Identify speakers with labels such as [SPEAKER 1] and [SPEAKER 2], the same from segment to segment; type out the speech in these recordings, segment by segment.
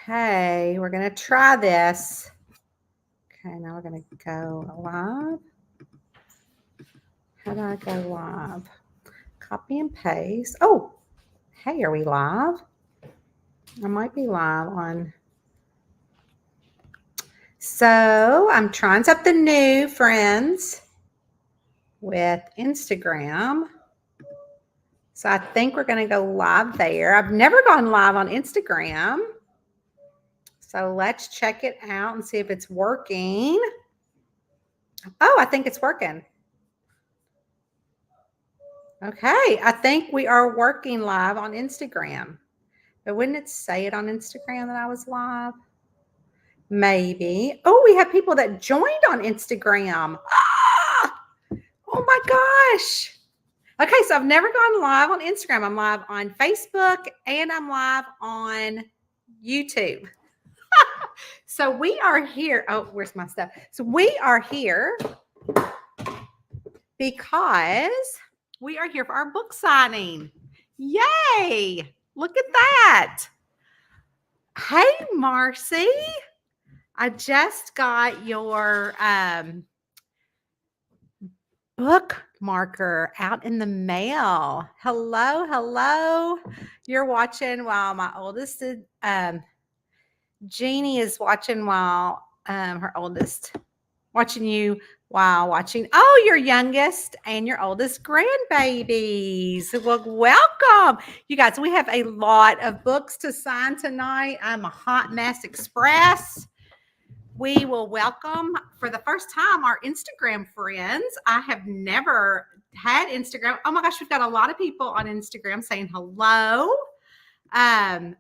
[SPEAKER 1] Okay, we're going to try this. Okay, now we're going to go live. How do I go live? Copy and paste. Oh, hey, are we live? I might be live on. So I'm trying something new, friends, with Instagram. So I think we're going to go live there. I've never gone live on Instagram. So let's check it out and see if it's working. Oh, I think it's working. Okay, I think we are working live on Instagram. But wouldn't it say it on Instagram that I was live? Maybe. Oh, we have people that joined on Instagram. Ah! Oh my gosh. Okay, so I've never gone live on Instagram. I'm live on Facebook and I'm live on YouTube. So we are here. Oh, where's my stuff? So we are here because we are here for our book signing. Yay! Look at that. Hey, Marcy. I just got your book marker out in the mail. Hello, hello. You're watching while my oldest Jeannie is watching while her oldest watching you while watching your youngest and your oldest grandbabies. Well, welcome. You guys, we have a lot of books to sign tonight. I'm a hot mess express. We will welcome for the first time our Instagram friends. I have never had Instagram. Oh my gosh, we've got a lot of people on Instagram saying hello.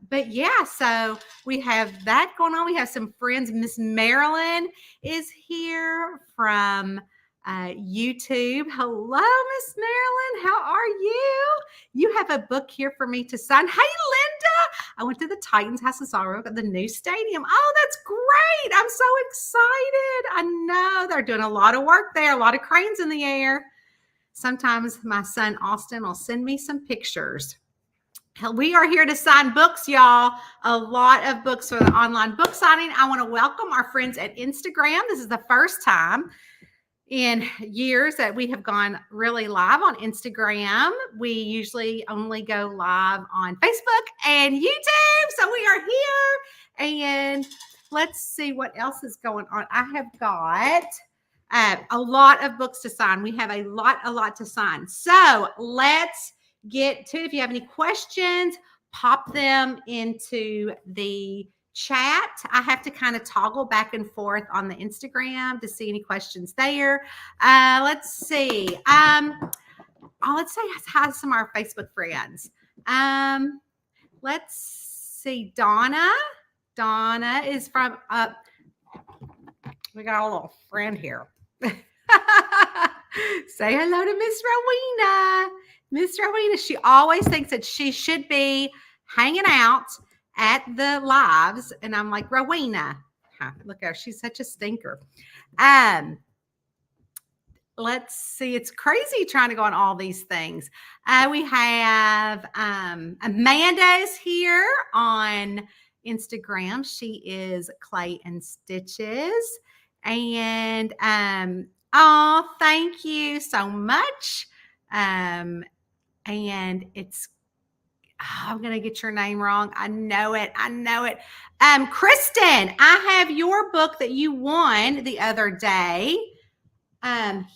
[SPEAKER 1] But yeah, so we have that going on. We have some friends. Miss Marilyn is here from YouTube. Hello, Miss Marilyn. How are you? You have a book here for me to sign. Hey, Linda. I went to the Titans House of Sorrow at the new stadium. Oh, that's great. I'm so excited. I know they're doing a lot of work there, a lot of cranes in the air. Sometimes my son Austin will send me some pictures. We are here to sign books, y'all. A lot of books for the online book signing. I want to welcome our friends at Instagram. This is the first time in years that we have gone really live on Instagram. We usually only go live on Facebook and YouTube. So we are here. And let's see what else is going on. I have got a lot of books to sign. We have a lot to sign. So let's get to it. If you have any questions, pop them into the chat. I have to kind of toggle back and forth on the Instagram to see any questions there. Let's see. Let's say hi to some of our Facebook friends. Let's see. Donna is from we got a little friend here. Say hello to Miss Rowena. Miss Rowena, she always thinks that she should be hanging out at the lives. And I'm like, Rowena, look at her. She's such a stinker. Let's see. It's crazy trying to go on all these things. We have Amanda is here on Instagram. She is Clay and Stitches. And thank you so much. And it's, I'm going to get your name wrong. I know it. Kristen, I have your book that you won the other day.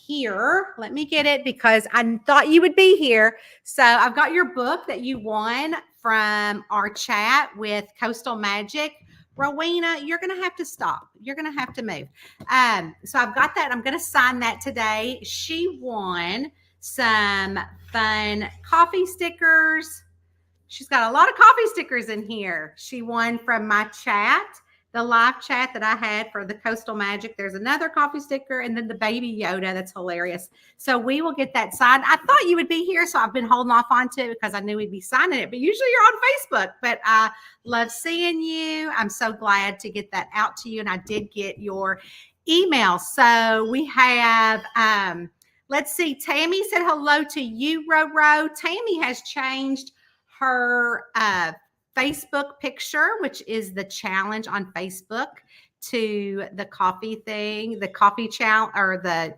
[SPEAKER 1] Here, let me get it because I thought you would be here. So I've got your book that you won from our chat with Coastal Magic. Rowena, you're going to have to stop. You're going to have to move. So I've got that. I'm going to sign that today. She won some fun coffee stickers. She's got a lot of coffee stickers in here. She won from my chat, the live chat that I had for the Coastal Magic. There's another coffee sticker and then the baby Yoda. That's hilarious. So we will get that signed. I thought you would be here, so I've been holding off on to it because I knew we'd be signing it. But usually you're on Facebook. But I love seeing you. I'm so glad to get that out to you. And I did get your email. So we have let's see. Tammy said hello to you, Ro. Tammy has changed her Facebook picture, which is the challenge on Facebook, to the coffee thing, the coffee challenge, or the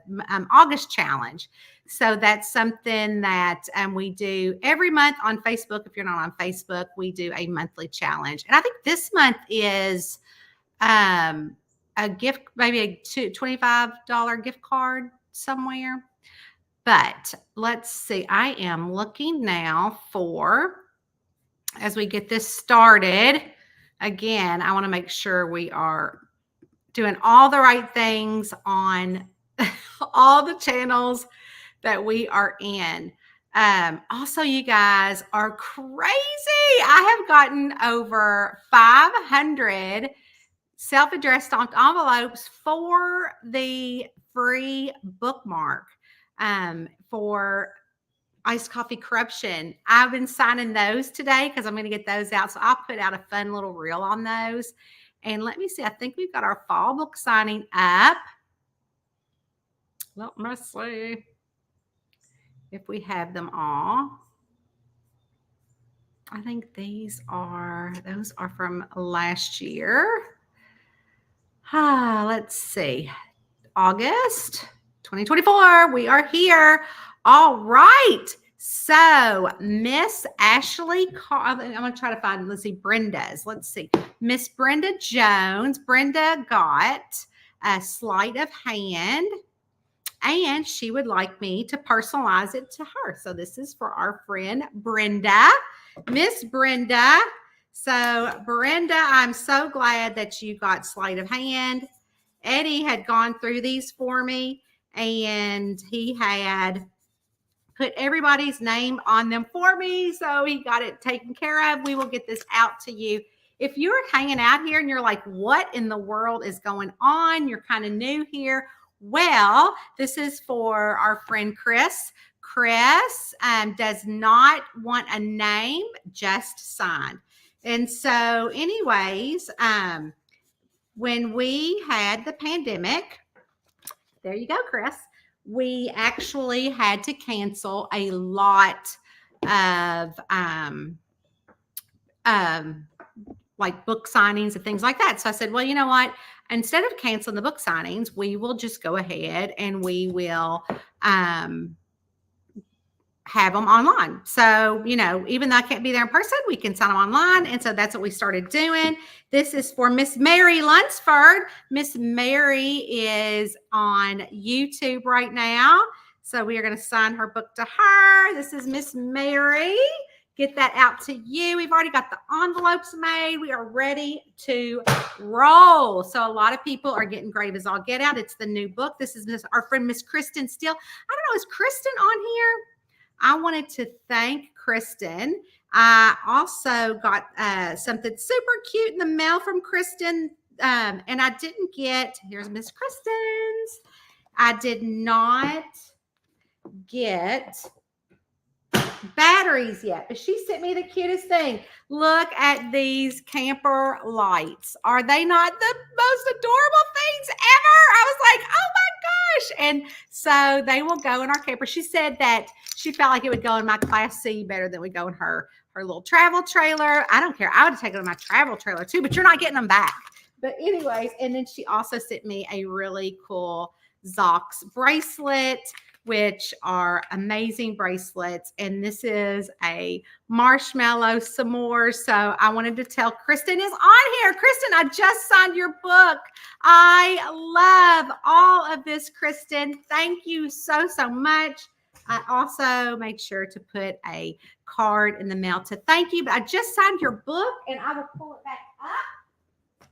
[SPEAKER 1] August challenge. So that's something that we do every month on Facebook. If you're not on Facebook, we do a monthly challenge. And I think this month is a gift, maybe a $25 gift card somewhere. But let's see. I am looking now for, as we get this started, again, I want to make sure we are doing all the right things on all the channels that we are in. Also, you guys are crazy. I have gotten over 500 self-addressed envelopes for the free bookmark for iced coffee corruption. I've been signing those today because I'm going to get those out. So I'll put out a fun little reel on those. And let me see. I think we've got our fall book signing up. Let me see if we have them all. I think those are from last year. Let's see. August 2024. We are here. All right. So Miss Ashley, I'm going to try to find, let's see, Brenda's. Let's see. Miss Brenda Jones. Brenda got a sleight of hand, and she would like me to personalize it to her. So this is for our friend Brenda, Miss Brenda. So Brenda, I'm so glad that you got sleight of hand. Eddie had gone through these for me, and he had put everybody's name on them for me. So he got it taken care of. We will get this out to you. If you're hanging out here and you're like, what in the world is going on? You're kind of new here. Well, this is for our friend Chris. Chris does not want a name, just signed. And so anyways, when we had the pandemic, there you go, Chris, we actually had to cancel a lot of like book signings and things like that. So I said, well, you know what? Instead of canceling the book signings, we will just go ahead and we will have them online. So, you know, even though I can't be there in person, we can sign them online. And so that's what we started doing. This is for Miss Mary Lunsford. Miss Mary is on YouTube right now. So we are going to sign her book to her. This is Miss Mary. Get that out to you. We've already got the envelopes made. We are ready to roll. So a lot of people are getting Grave as All Get Out. It's the new book. This is our friend Miss Kristen Steele. I don't know, is Kristen on here? I wanted to thank Kristen. I also got something super cute in the mail from Kristen. And I didn't get, here's Miss Kristen's. I did not get batteries yet, but she sent me the cutest thing. Look at these camper lights. Are they not the most adorable things ever? I was like, oh my gosh. And so they will go in our camper. She said that she felt like it would go in my Class C better than would go in her little travel trailer. I don't care. I would take it in my travel trailer too, but you're not getting them back. But anyways, and then she also sent me a really cool Zox bracelet, which are amazing bracelets. And this is a marshmallow s'more. So I wanted to tell Kristen is on here. Kristen, I just signed your book. I love all of this, Kristen. Thank you so, so much. I also made sure to put a card in the mail to thank you. But I just signed your book, and I will pull it back up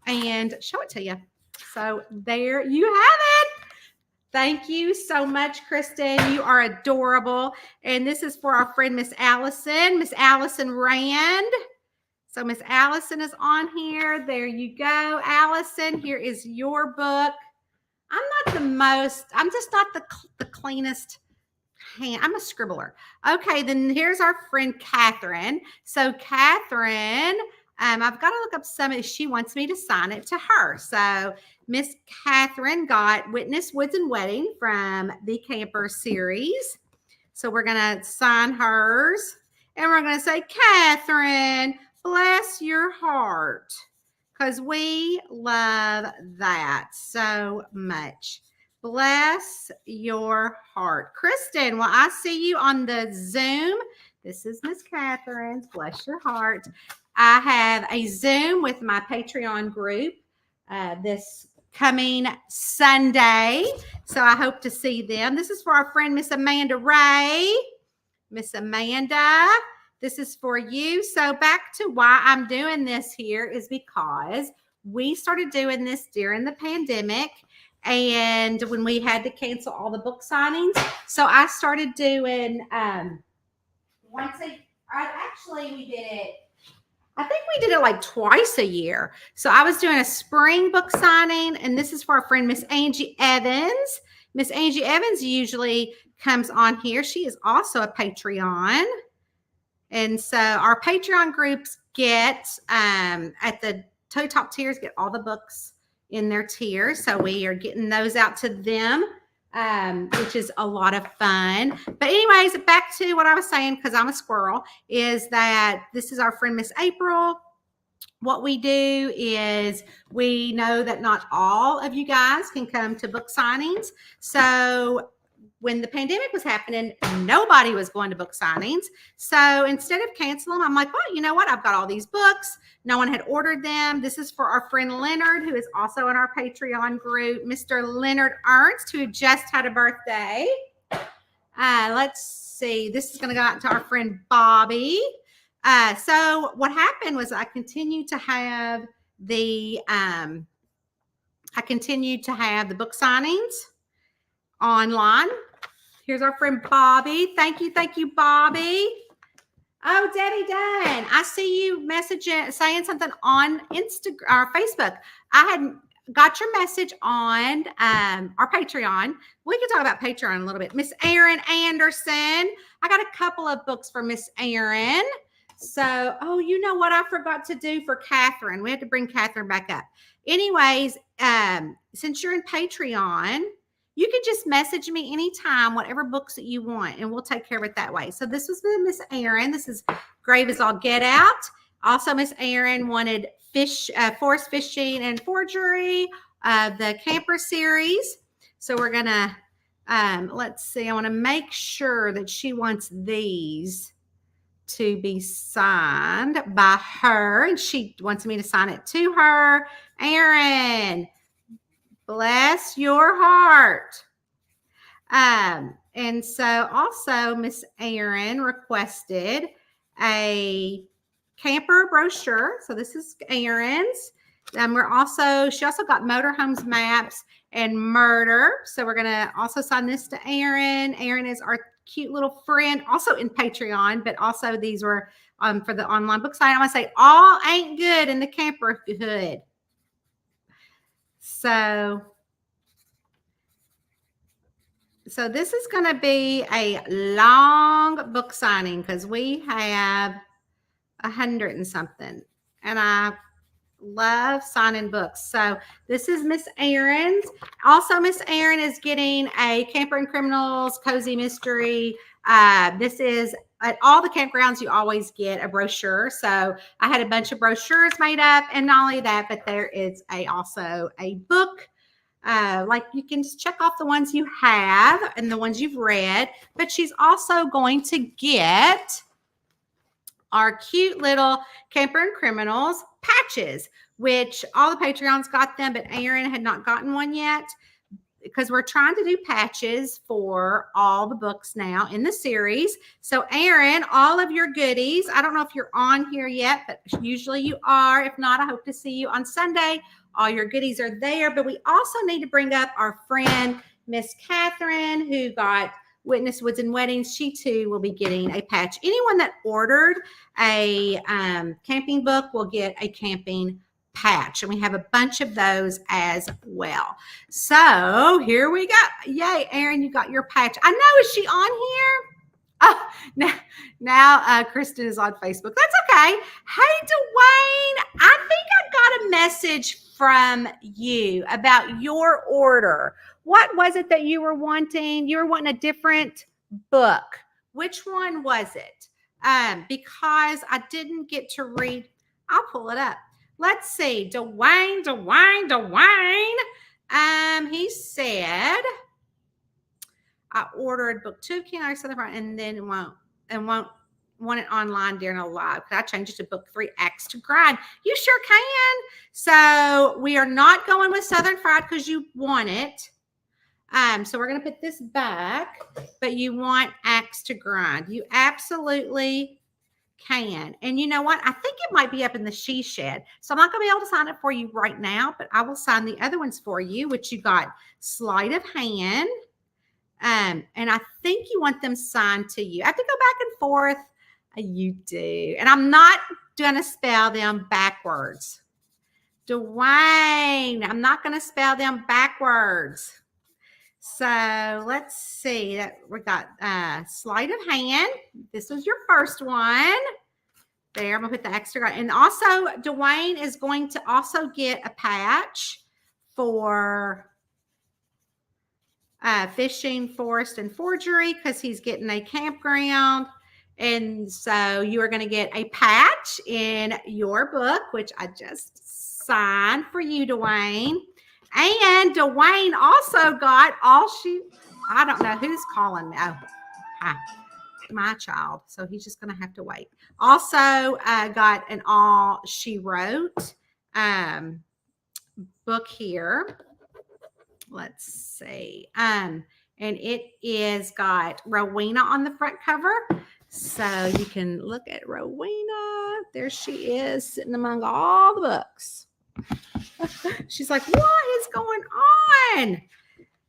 [SPEAKER 1] and show it to you. So there you have it. Thank you so much, Kristen. You are adorable. And this is for our friend, Miss Allison Rand. So Miss Allison is on here. There you go, Allison. Here is your book. I'm just not the cleanest hand. I'm a scribbler. Okay, then here's our friend, Catherine. So Catherine, I've got to look up some. She wants me to sign it to her. So Miss Catherine got Witness Woods and Wedding from the Camper series. So we're going to sign hers. And we're going to say, Catherine, Bless your heart, because we love that so much. Bless your heart. Kristen, well, I see you on the Zoom. This is Miss Catherine's. Bless your heart. I have a Zoom with my Patreon group this coming Sunday. So I hope to see them. This is for our friend, Miss Amanda Ray. Miss Amanda, this is for you. So back to why I'm doing this here is because we started doing this during the pandemic and when we had to cancel all the book signings. So I started doing we did it. I think we did it like twice a year. So I was doing a spring book signing, and this is for our friend Miss Angie Evans. Miss Angie Evans usually comes on here. She is also a Patreon. And so our Patreon groups get at the top tiers, get all the books in their tiers. So we are getting those out to them, which is a lot of fun. But anyways, back to what I was saying, because I'm a squirrel, is that this is our friend Miss April. What we do is we know that not all of you guys can come to book signings. So when the pandemic was happening, nobody was going to book signings. So instead of canceling, I'm like, well, you know what? I've got all these books. No one had ordered them. This is for our friend Leonard, who is also in our Patreon group, Mr. Leonard Ernst, who just had a birthday. Let's see. This is going to go out to our friend Bobby. So what happened was I continued to have the book signings online. Here's our friend Bobby. Thank you, Bobby. Oh, Debbie Dunn, I see you saying something on Instagram or Facebook. I had got your message on our Patreon. We can talk about Patreon a little bit. Miss Erin Anderson. I got a couple of books for Miss Erin. So, oh, you know what I forgot to do for Catherine? We had to bring Catherine back up. Anyways, since you're in Patreon, you can just message me anytime, whatever books that you want, and we'll take care of it that way. So this was with Miss Erin. This is Grave as All Get Out. Also, Miss Erin wanted Forest Fishing and Forgery, the Camper series. So we're going to, let's see, I want to make sure that she wants these to be signed by her, and she wants me to sign it to her. Erin, bless your heart. And so also Miss Erin requested a camper brochure. So this is Erin's. She also got motorhomes maps and murder. So we're going to also sign this to Erin. Erin is our cute little friend, also in Patreon, but also these were for the online book signing. I'm going to say all ain't good in the camper hood. So this is going to be a long book signing because we have 100 and something, and I love signing books. So this is Miss Erin's. Also, Miss Erin is getting a Camper and Criminals Cozy Mystery. This is at all the campgrounds. You always get a brochure. So I had a bunch of brochures made up, and not only that, but there is also a book. Like you can just check off the ones you have and the ones you've read, but she's also going to get our cute little Camper and Criminals patches, which all the Patreons got them, but Erin had not gotten one yet because we're trying to do patches for all the books now in the series. So Erin, all of your goodies, I don't know if you're on here yet, but usually you are. If not, I hope to see you on Sunday. All your goodies are there, but we also need to bring up our friend, Miss Catherine, who got Witness Woods and Weddings. She too will be getting a patch. Anyone that ordered a camping book will get a camping patch, and we have a bunch of those as well. So here we go. Yay, Erin, you got your patch. I know, is she on here? Oh, now Kristen is on Facebook. That's okay. Hey, Dwayne, I think I got a message from you about your order. What was it that you were wanting? You were wanting a different book. Which one was it? because I didn't get to read. I'll pull it up. Let's see. Dwayne. He said, I ordered book 2 King Arthur Southern Fried, and then won't want it online during a live. Could I change it to book 3 Axe to Grind? You sure can. So we are not going with Southern Fried because you want it. So we're going to put this back, but you want Axe to Grind. You absolutely can. And you know what? I think it might be up in the She Shed. So I'm not going to be able to sign it for you right now, but I will sign the other ones for you, which you got Sleight of Hand. And I think you want them signed to you. I have to go back and forth. You do. And I'm not going to spell them backwards. Dwayne, I'm not going to spell them backwards. So let's see that we got Sleight of Hand. This was your first one. There, I'm gonna put the extra. And also Dwayne is going to also get a patch for fishing, forest, and forgery because he's getting a campground. And so you are going to get a patch in your book, which I just signed for you, Dwayne. And Dwayne also got I don't know who's calling me. Oh, hi, my child. So he's just going to have to wait. Also got an All She Wrote book here. Let's see. And it is got Rowena on the front cover. So you can look at Rowena. There she is sitting among all the books. She's like, what is going on?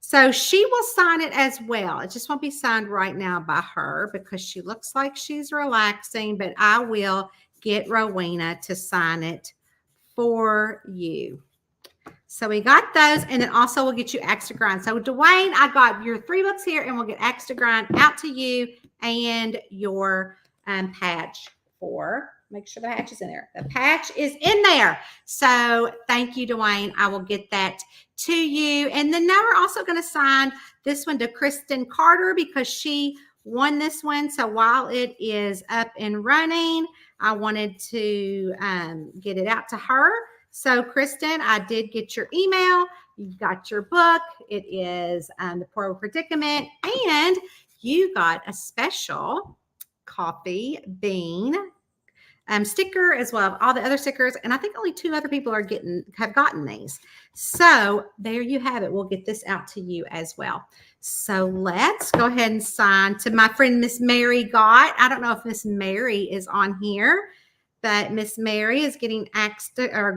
[SPEAKER 1] So she will sign it as well. It just won't be signed right now by her because she looks like she's relaxing, but I will get Rowena to sign it for you. So we got those, and then also we'll get you Axe to Grind. So Dwayne, I got your 3 books here, and we'll get Axe to Grind out to you and your patch for. Make sure the patch is in there. The patch is in there. So thank you, Dwayne. I will get that to you. And then now we're also going to sign this one to Kristen Carter because she won this one. So while it is up and running, I wanted to get it out to her. So Kristen, I did get your email. You got your book. It is The Poor Predicament. And you got a special coffee bean sticker as well as all the other stickers. And I think only 2 other people have gotten these. So there you have it. We'll get this out to you as well. So let's go ahead and sign to my friend Miss Mary Gott. I don't know if Miss Mary is on here, but Miss Mary is getting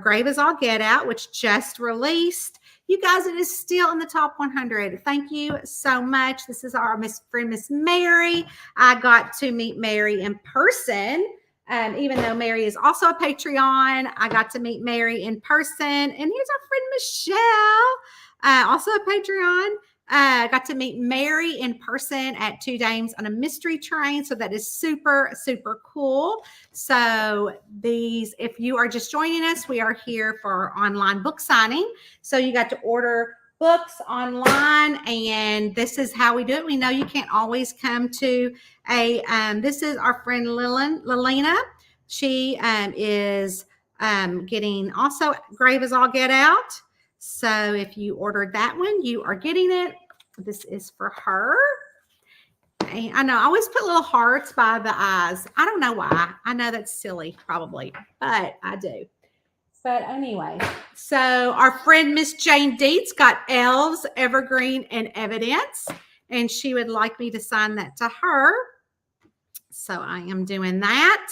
[SPEAKER 1] Grave as All Get Out, which just released. You guys, it is still in the top 100. Thank you so much. This is our friend Miss Mary. I got to meet Mary in person. Even though Mary is also a Patreon, I got to meet Mary in person. And here's our friend Michelle, also a Patreon. Got to meet Mary in person at 2 Dames on a mystery train. So that is super, super cool. So if you are just joining us, we are here for online book signing. So you got to order books online, and this is how we do it. We know you can't always come to this is our friend Lilena. She is getting also Grave as All Get Out. So if you ordered that one, you are getting it. This is for her. And I know I always put little hearts by the eyes. I don't know why. I know that's silly probably, but I do. But anyway, so our friend Miss Jane Dietz got Elves, Evergreen, and Evidence, and she would like me to sign that to her. So I am doing that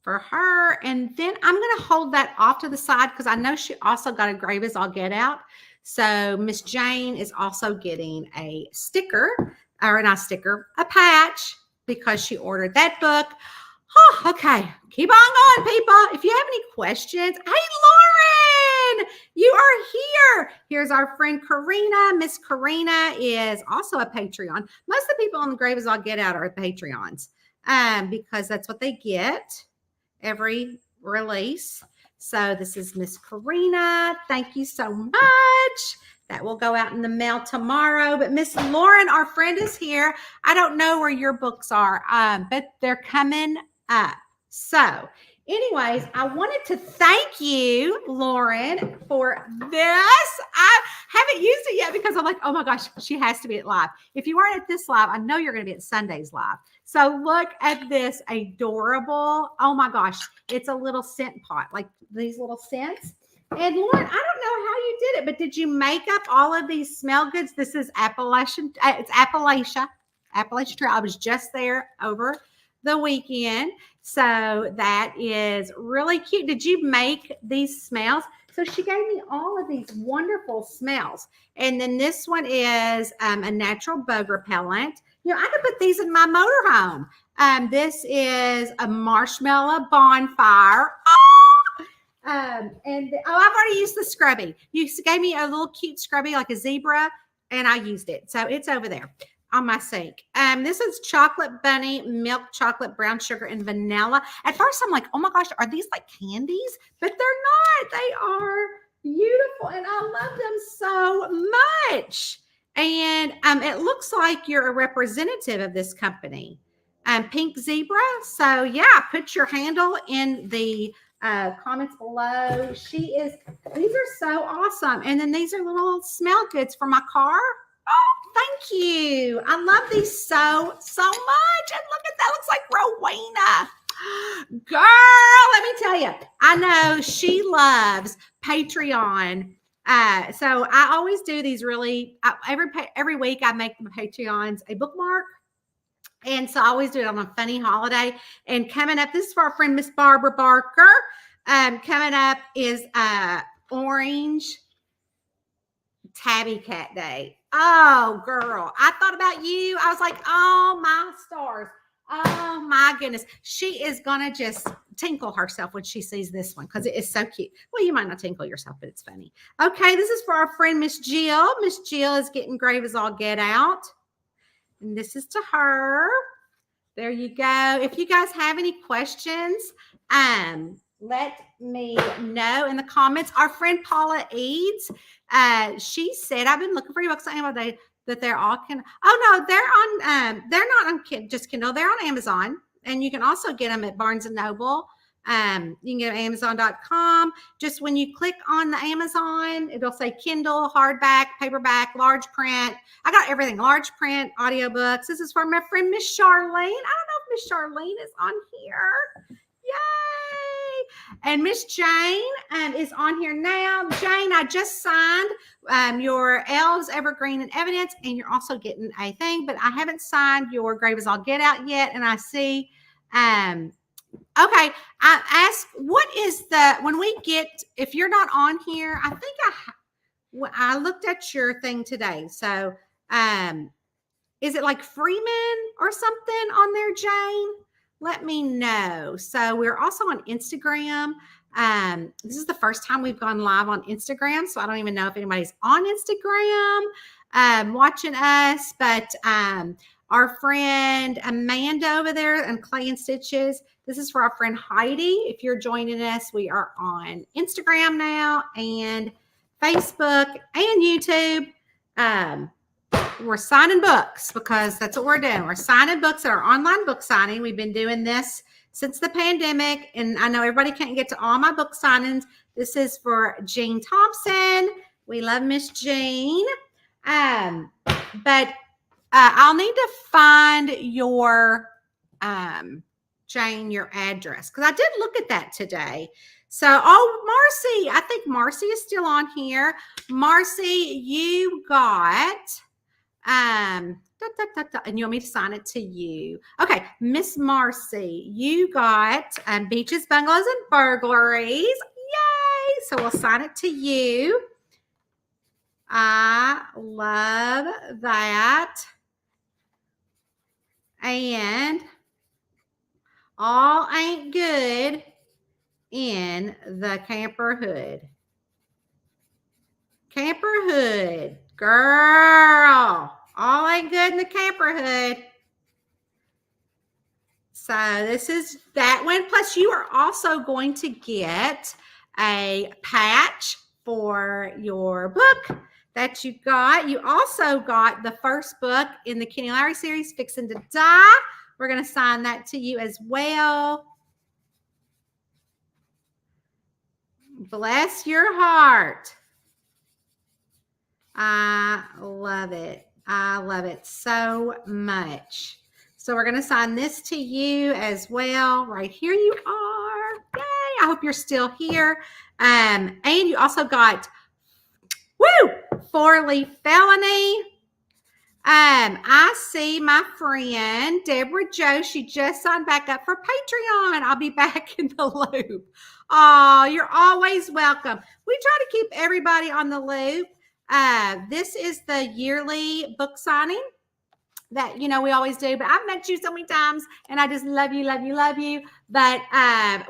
[SPEAKER 1] for her. And then I'm going to hold that off to the side because I know she also got a Grave as All Get Out. So Miss Jane is also getting a sticker, or not a sticker, a patch because she ordered that book. Oh, okay. Keep on going, people. If you have any questions, hey, Lauren, you are here. Here's our friend Karina. Miss Karina is also a Patreon. Most of the people on the Grave as All Get Out are Patreons because that's what they get every release. So this is Miss Karina. Thank you so much. That will go out in the mail tomorrow. But Miss Lauren, our friend, is here. I don't know where your books are, but they're coming up. So, anyways, I wanted to thank you, Lauren, for this. I haven't used it yet because I'm like, oh my gosh, she has to be at live. If you aren't at this live, I know you're going to be at Sunday's live. So look at this adorable. Oh my gosh, it's a little scent pot, like these little scents. And Lauren, I don't know how you did it, but did you make up all of these smell goods? This is Appalachian. It's Appalachia Trail. I was just there over the weekend. So that is really cute. Did you make these smells? So she gave me all of these wonderful smells. And then this one is a natural bug repellent. You know, I could put these in my motorhome. This is a marshmallow bonfire. I've already used the scrubby. You gave me a little cute scrubby, like a zebra, and I used it. So it's over there on my sink. This is chocolate bunny, milk chocolate, brown sugar, and vanilla. At first, I'm like, oh my gosh, are these like candies? But they're not. They are beautiful, and I love them so much. And it looks like you're a representative of this company, Pink Zebra. So yeah, put your handle in the comments below. These are so awesome. And then these are little smell goods for my car. Oh, thank you. I love these so much. And look at that. Looks like Rowena. Girl, let me tell you, I know she loves Patreon. So I always do these every week I make the Patreons a bookmark. And so I always do it on a funny holiday. And coming up, this is for our friend, Miss Barbara Barker. Coming up is Orange Tabby Cat Day. Oh, girl. I thought about you. I was like, oh, my stars. Oh, my goodness. She is going to just tinkle herself when she sees this one because it is so cute. Well, you might not tinkle yourself, but it's funny. Okay, this is for our friend, Miss Jill. Miss Jill is getting grave as all get out. And this is to her. There you go. If you guys have any questions, let me know in the comments. Our friend Paula Eads, she said, I've been looking for your books on Amazon that they're all Kindle. Oh no, they're not on just Kindle. They're on Amazon, and you can also get them at Barnes and Noble. You can get them at Amazon.com. Just when you click on the Amazon, it'll say Kindle, hardback, paperback, large print. I got everything, large print, audiobooks. This is from my friend, Miss Charlene. I don't know if Miss Charlene is on here. Yay! And Miss Jane is on here now. Jane, I just signed your Elves, Evergreen, and Evidence, and you're also getting a thing, but I haven't signed your Grave as All Get Out yet, and I see okay, I asked, what is when we get, if you're not on here, I think I looked at your thing today. So, is it like Freeman or something on there, Jane? Let me know. So we're also on Instagram. This is the first time we've gone live on Instagram. So I don't even know if anybody's on Instagram watching us, but our friend Amanda over there and Clay and Stitches. This is for our friend Heidi. If you're joining us, we are on Instagram now and Facebook and YouTube. We're signing books because that's what we're doing. We're signing books at our online book signing. We've been doing this since the pandemic, and I know everybody can't get to all my book signings. This is for Jean Thompson. We love Miss Jean. But I'll need to find your Jane, your address, because I did look at that today. So, Marcy, I think Marcy is still on here. Marcy, you got and you want me to sign it to you? Okay, Miss Marcy, you got Beaches, Bungalows, and Burglaries. Yay! So we'll sign it to you. I love that. And all ain't good in the camper hood. Camper hood, girl. All ain't good in the camper hood. So this is that one. Plus, you are also going to get a patch for your book. that you got. You also got the first book in the Kenny Lowry series, Fixin' to Die. We're going to sign that to you as well. Bless your heart. I love it. I love it so much. So we're going to sign this to you as well. Right here you are. Yay. I hope you're still here. And you also got, woo, 4-leaf felony. I see my friend Deborah Joe. She just signed back up for Patreon. I'll be back in the loop. Oh, you're always welcome. We try to keep everybody on the loop. This is the yearly book signing that, you know, we always do, but I've met you so many times and I just love you, love you, love you. But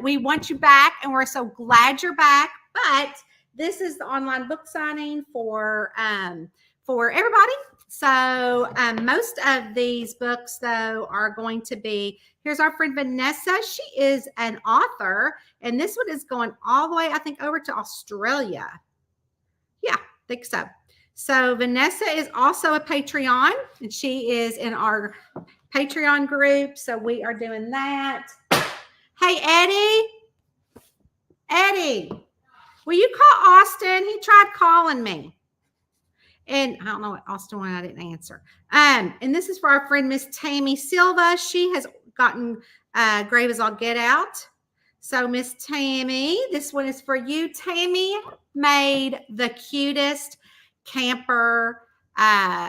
[SPEAKER 1] we want you back and we're so glad you're back. But this is the online book signing for everybody. So most of these books, though, are going to be, here's our friend Vanessa. She is an author, and this one is going all the way, I think, over to Australia. Yeah, I think so. So Vanessa is also a Patreon, and she is in our Patreon group. So we are doing that. Hey, Eddie, will you call Austin? He tried calling me. And I don't know what Austin wanted. I didn't answer. And this is for our friend Miss Tammy Silva. She has gotten Grave as All Get Out. So Miss Tammy, this one is for you. Tammy made the cutest camper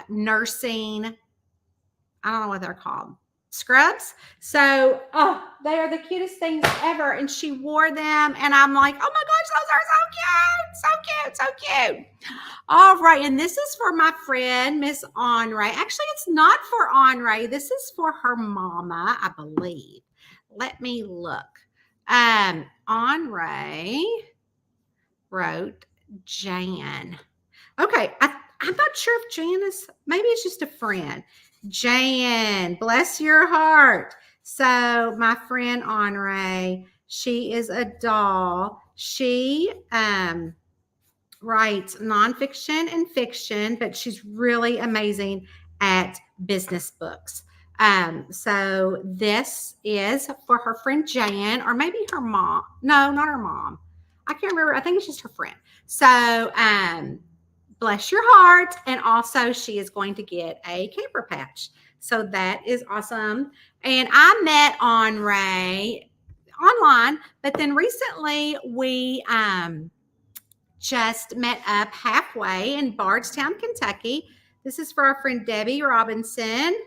[SPEAKER 1] nursing, I don't know what they're called, scrubs. So, oh, they are the cutest things ever. And she wore them. And I'm like, oh my gosh, those are so cute. So cute. So cute. All right. And this is for my friend, Miss Henri. Actually, it's not for Henri. This is for her mama, I believe. Let me look. Henri wrote Jan. Okay. I'm not sure if Jan is, maybe it's just a friend. Jan, bless your heart. So my friend Henri, she is a doll. She writes nonfiction and fiction, but she's really amazing at business books. So this is for her friend Jan, or maybe her mom. No, not her mom. I can't remember. I think it's just her friend. So bless your heart. And also she is going to get a camper patch. So that is awesome. And I met Henri online, but then recently we just met up halfway in Bardstown, Kentucky. This is for our friend Debbie Robinson.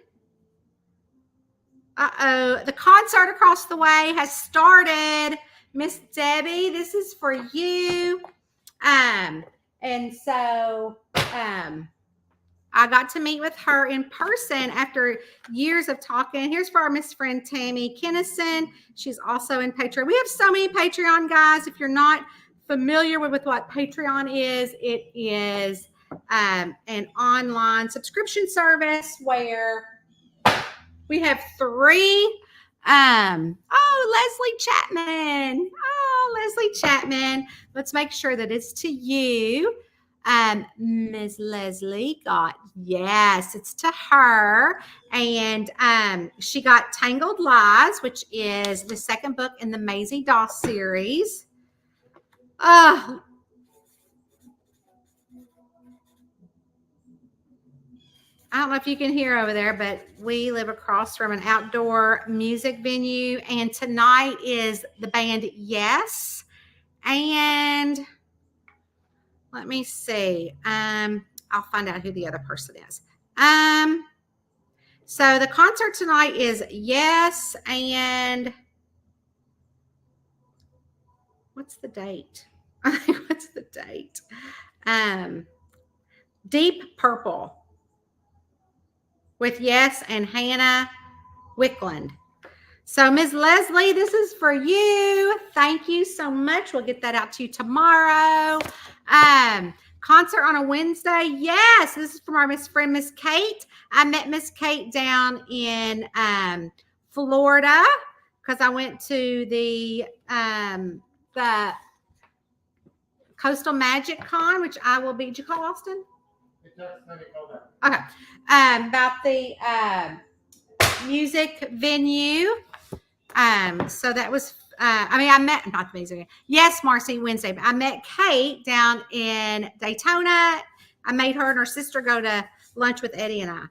[SPEAKER 1] Uh-oh, the concert across the way has started. Miss Debbie, this is for you. And so I got to meet with her in person after years of talking. Here's for our Miss friend Tammy Kennison. She's also in Patreon. We have so many Patreon guys. If you're not familiar with what Patreon is, it is an online subscription service where we have 3. Leslie Chapman. Leslie Chapman. Let's make sure that it's to you. Ms. Leslie got, yes, it's to her. And she got Tangled Lies, which is the second book in the Maisie Doss series. I don't know if you can hear over there, but we live across from an outdoor music venue. And tonight is the band Yes. And let me see. I'll find out who the other person is. So the concert tonight is Yes. And what's the date? What's the date? Deep Purple with Yes and Hannah Wickland. So Ms. Leslie, this is for you. Thank you so much. We'll get that out to you tomorrow. Concert on a Wednesday. Yes, this is from our Miss friend, Miss Kate. I met Miss Kate down in Florida because I went to the Coastal Magic Con, which I will be. Did you call Austin? Okay. About the music venue. So that was, I met, not the music. Yes, Marcy, Wednesday. But I met Kate down in Daytona. I made her and her sister go to lunch with Eddie and I.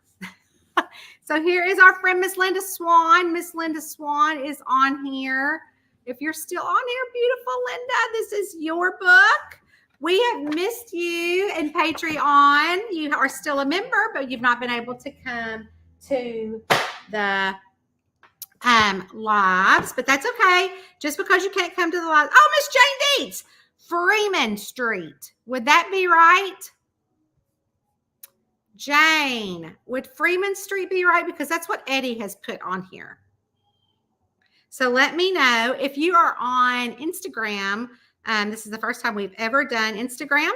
[SPEAKER 1] So here is our friend, Miss Linda Swan. Miss Linda Swan is on here. If you're still on here, beautiful Linda, this is your book. We have missed you in Patreon. You are still a member, but you've not been able to come to the lives, but that's okay. Just because you can't come to the lives. Oh, Miss Jane Deeds, Freeman Street. Would that be right? Jane, would Freeman Street be right? Because that's what Eddie has put on here. So let me know if you are on Instagram. This is the first time we've ever done Instagram.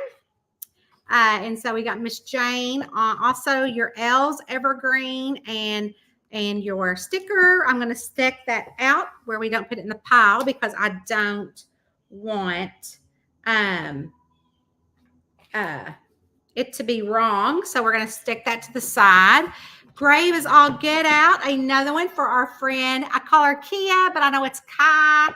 [SPEAKER 1] And so we got Miss Jane. Also, your L's evergreen and your sticker. I'm going to stick that out where we don't put it in the pile because I don't want it to be wrong. So we're going to stick that to the side. Grave is all get out. Another one for our friend. I call her Kia, but I know it's Kai.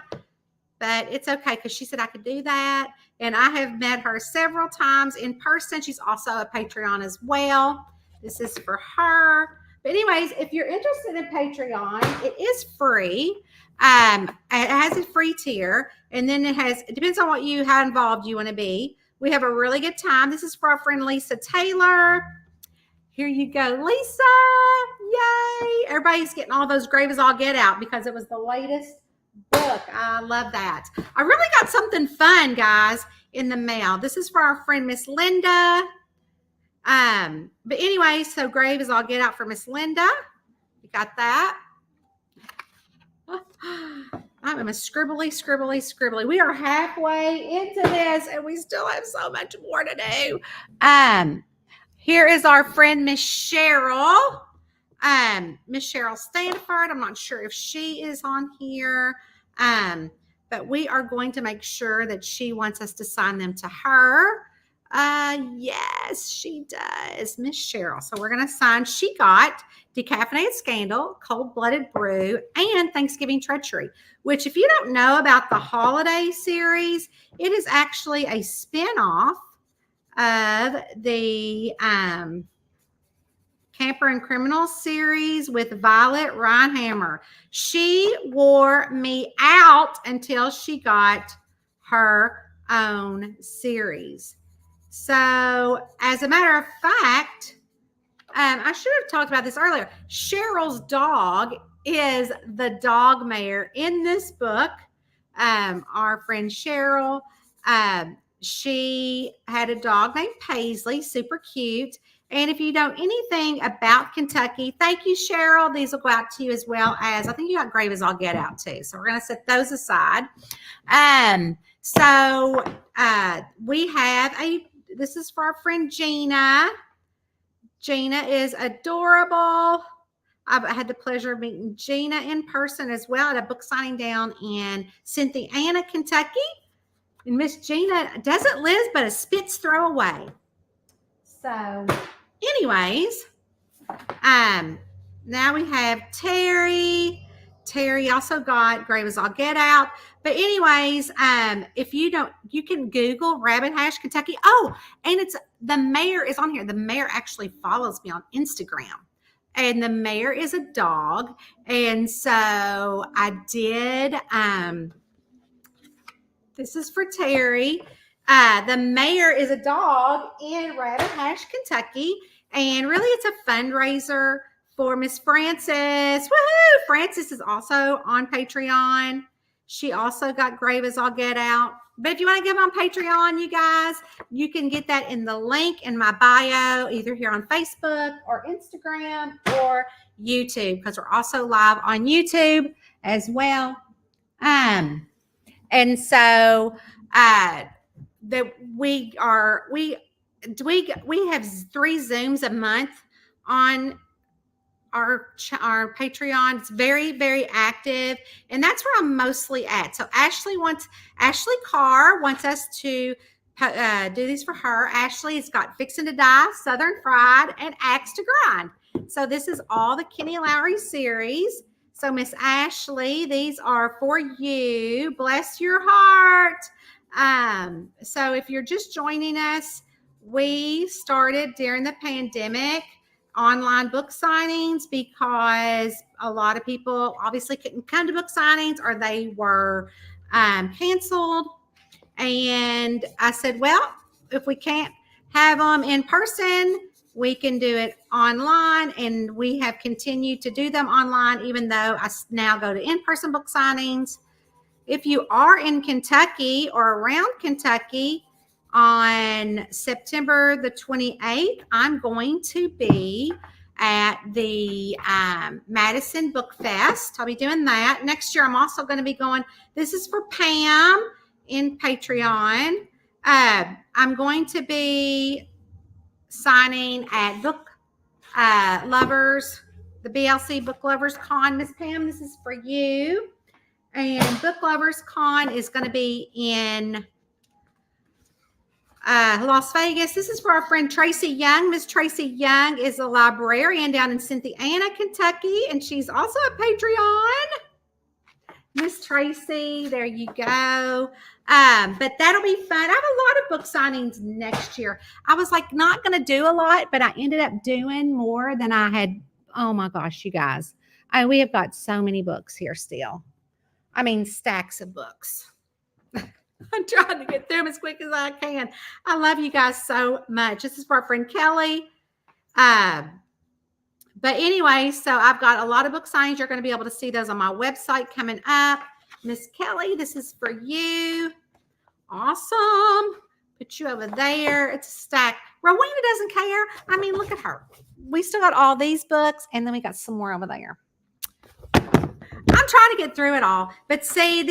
[SPEAKER 1] But it's okay because she said I could do that. And I have met her several times in person. She's also a Patreon as well. This is for her. But anyways, if you're interested in Patreon, it is free. It has a free tier. And then it depends on how involved you want to be. We have a really good time. This is for our friend Lisa Taylor. Here you go, Lisa. Yay. Everybody's getting all those Grave is all get out because it was the latest book. I love that. I really got something fun, guys, in the mail. This is for our friend Miss Linda. But anyway, so Grave is all get out for Miss Linda. You got that? I'm a scribbly. We are halfway into this and we still have so much more to do. Here is our friend Miss Cheryl. Miss Cheryl Stanford. I'm not sure if she is on here. But we are going to make sure that she wants us to sign them to her. Yes, she does. Miss Cheryl. So we're going to sign. She got Decaffeinated Scandal, Cold-Blooded Brew, and Thanksgiving Treachery, which if you don't know about the holiday series, it is actually a spinoff of the Camper and Criminal series with Violet Reinhammer. She wore me out until she got her own series. So, as a matter of fact, I should have talked about this earlier. Cheryl's dog is the dog mayor in this book. Our friend Cheryl, she had a dog named Paisley, super cute. And if you know anything about Kentucky, thank you, Cheryl. These will go out to you as well as, I think you got Grave as I'll get out too. So we're going to set those aside. We have this is for our friend Gina. Gina is adorable. I've had the pleasure of meeting Gina in person as well at a book signing down in Cynthiana, Kentucky. And Miss Gina doesn't live but a spit's throw away. So anyways, now we have Terry. Terry also got Grave as I'll get out. But anyways, if you don't, you can Google Rabbit Hash Kentucky. Oh, and the mayor is on here. The mayor actually follows me on Instagram. And the mayor is a dog. And so I did, this is for Terry. The mayor is a dog in Rabbit Hash, Kentucky. And really it's a fundraiser for Miss Frances. Woohoo! Frances is also on Patreon. She also got Grave as I'll get out. But if you want to get them on Patreon, you guys, you can get that in the link in my bio, either here on Facebook or Instagram or YouTube, because we're also live on YouTube as well. And so we have 3 Zooms a month on our Patreon. It's very, very active, and that's where I'm mostly at. So Ashley Carr wants us to do these for her. Ashley has got Fixin' to Die, Southern Fried, and Axe to Grind. So this is all the Kenny Lowry series. So Miss Ashley, these are for you. Bless your heart. So if you're just joining us, we started during the pandemic online book signings because a lot of people obviously couldn't come to book signings or they were canceled. And I said, well, if we can't have them in person, we can do it online. And we have continued to do them online, even though I now go to in-person book signings. If you are in Kentucky or around Kentucky on September the 28th, I'm going to be at the Madison Book Fest. I'll be doing that. Next year, I'm also going to be going, this is for Pam in Patreon. I'm going to be signing at Book Lovers, the BLC Book Lovers Con. Miss Pam, this is for you. And Book Lovers Con is going to be in Las Vegas. This is for our friend Tracy Young. Miss Tracy Young is a librarian down in Cynthiana, Kentucky, and she's also a Patreon. Miss Tracy, there you go. But that'll be fun. I have a lot of book signings next year. I was like not going to do a lot, but I ended up doing more than I had. Oh my gosh, you guys. We have got so many books here still. I mean, stacks of books. I'm trying to get through them as quick as I can. I love you guys so much. This is for our friend Kelly. But anyway, so I've got a lot of book signings. You're going to be able to see those on my website coming up. Miss Kelly, this is for you. Awesome. Put you over there. It's a stack. Rowena doesn't care. I mean, look at her. We still got all these books, and then we got some more over there. I'm trying to get through it all. But see,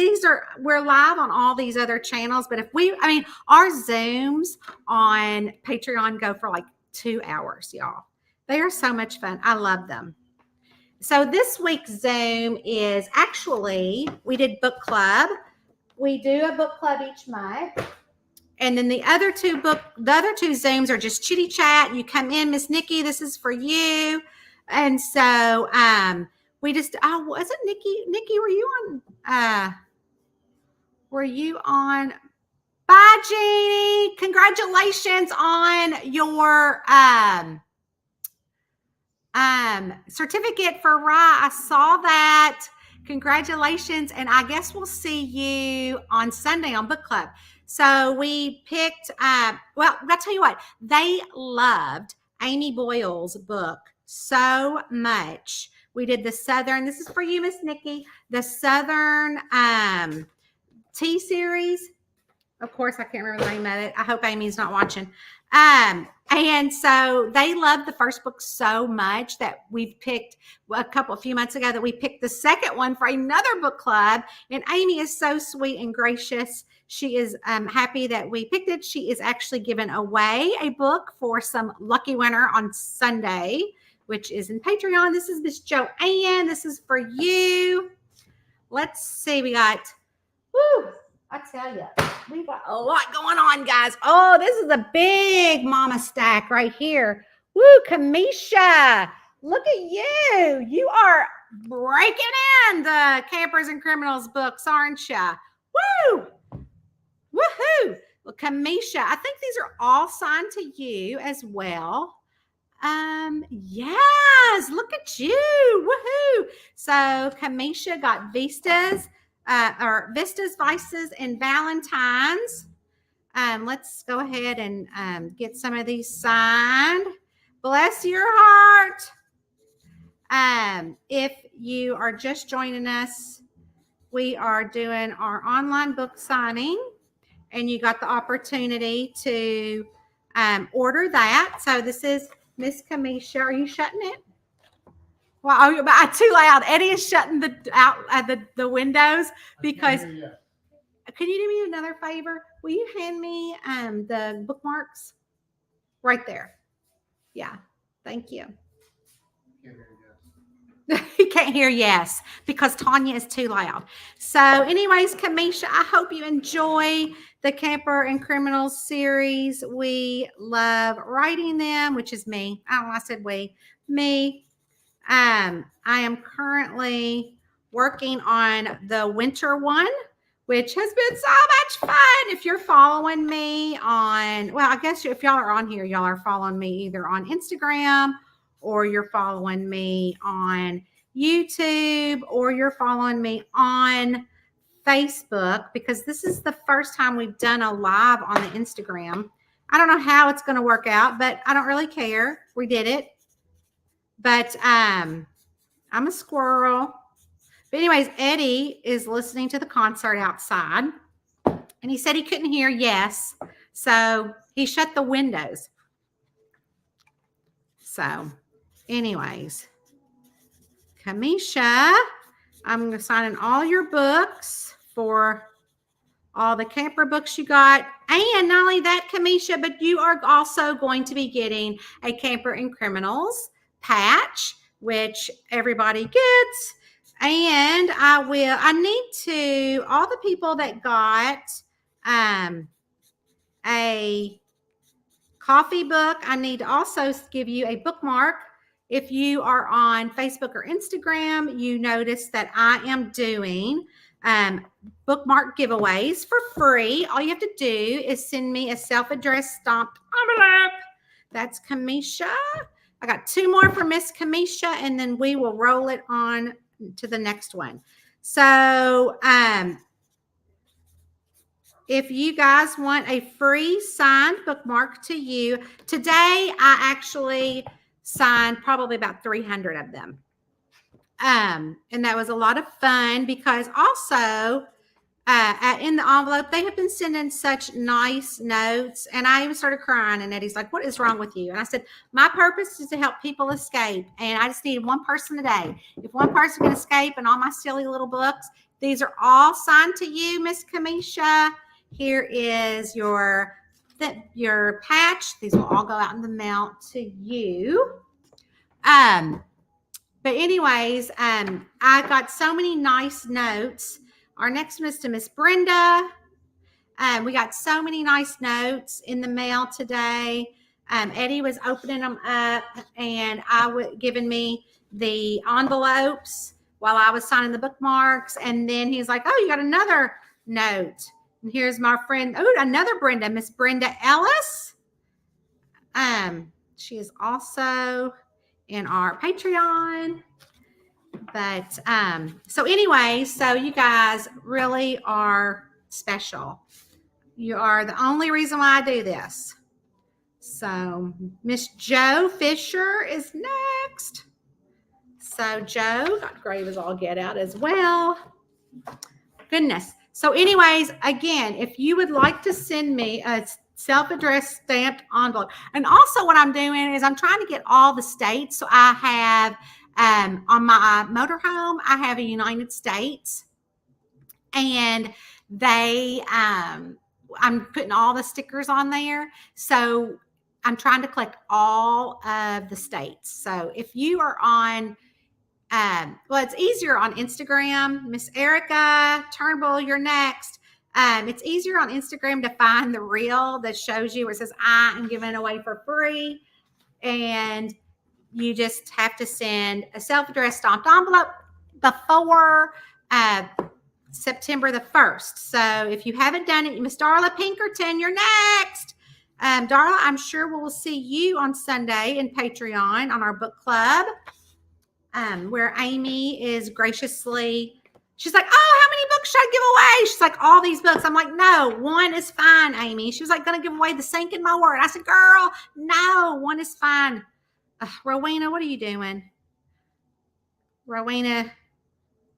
[SPEAKER 1] we're live on all these other channels. But our Zooms on Patreon go for like 2 hours, y'all. They are so much fun. I love them. So this week's Zoom is actually, we did book club. We do a book club each month. And then the other two Zooms are just chitty chat. You come in, Miss Nikki, this is for you. And so, was it Nikki? Nikki, were you on? Bye, Jeannie. Congratulations on your certificate for Rye. I saw that. Congratulations. And I guess we'll see you on Sunday on book club. So we picked, I'll tell you what, they loved Amy Boyle's book so much. We did the Southern, this is for you, Miss Nikki, the Southern Tea series. Of course, I can't remember the name of it. I hope Amy's not watching. And so they loved the first book so much that we've picked a few months ago that we picked the second one for another book club. And Amy is so sweet and gracious. She is happy that we picked it. She is actually giving away a book for some lucky winner on Sunday, which is in Patreon. This is Miss Joanne. This is for you. Let's see. We got, I tell you, we got a lot going on, guys. Oh, this is a big mama stack right here. Woo, Kamisha, look at you. You are breaking in the Campers and Criminals books, aren't you? Woo! Woohoo! Well, Kamisha, I think these are all signed to you as well. Yes, look at you. Woohoo! So Kamisha got Vistas, Vices, and Valentines. Let's go ahead and get some of these signed. Bless your heart. If you are just joining us, we are doing our online book signing, and you got the opportunity to order that. So this is Miss Kamisha. Are you shutting it? Well, too loud. Eddie is shutting the windows because. Can you do me another favor? Will you hand me the bookmarks right there? Yeah, thank you. He can't hear yes because Tanya is too loud. So anyways, Kamisha, I hope you enjoy the the Camper and Criminals series. We love writing them, which is me. I don't know, I said we. Me. I am currently working on the winter one, which has been so much fun. If you're following me on, well, I guess if y'all are on here, y'all are following me either on Instagram or you're following me on YouTube or you're following me on Facebook, because this is the first time we've done a live on the Instagram. I don't know how it's going to work out, but I don't really care. We did it. But I'm a squirrel. But anyways, Eddie is listening to the concert outside. And he said he couldn't hear yes. So he shut the windows. So anyways, Kamisha, I'm going to sign in all your books for all the camper books you got. And not only that, Kamisha, but you are also going to be getting a Camper and Criminals patch, which everybody gets. And I need to, all the people that got a coffee book, I need to also give you a bookmark. If you are on Facebook or Instagram, you notice that I am doing bookmark giveaways for free. All you have to do is send me a self-addressed stamped envelope. That's Kamisha. I got 2 more for Miss Kamisha, and then we will roll it on to the next one. So if you guys want a free signed bookmark to you, today I actually signed probably about 300 of them. And that was a lot of fun because also in the envelope, they have been sending such nice notes. And I even started crying. And Eddie's like, what is wrong with you? And I said, my purpose is to help people escape. And I just needed one person a day. If one person can escape and all my silly little books, these are all signed to you, Miss Kamisha. Here is your patch. These will all go out in the mail to you. But anyways, I got so many nice notes. Our next one is to Miss Brenda. We got so many nice notes in the mail today. Eddie was opening them up, and I was giving me the envelopes while I was signing the bookmarks. And then he's like, oh, you got another note. And here's my friend, oh, another Brenda, Miss Brenda Ellis. She is also in our Patreon. But so anyway, so you guys really are special. You are the only reason why I do this. So Miss Jo Fisher is next. So Jo got great as all get out as well. Goodness. So anyways, again, if you would like to send me a self-addressed stamped envelope, and also what I'm doing is I'm trying to get all the states. So I have on my motorhome, I have a United States, and they I'm putting all the stickers on there. So I'm trying to collect all of the states. So if you are on well, it's easier on Instagram. Miss Erica Turnbull, you're next. It's easier on Instagram to find the reel that shows you where it says I am giving it away for free. And you just have to send a self-addressed stamped envelope before September the 1st. So if you haven't done it, Miss Darla Pinkerton, you're next. Darla, I'm sure we'll see you on Sunday in Patreon on our book club. Where Amy is graciously, she's like, oh, how many books should I give away? She's like, all these books. I'm like, no, one is fine, Amy. She was like, going to give away The Sink in My Word. I said, girl, no, one is fine. Rowena, what are you doing? Rowena,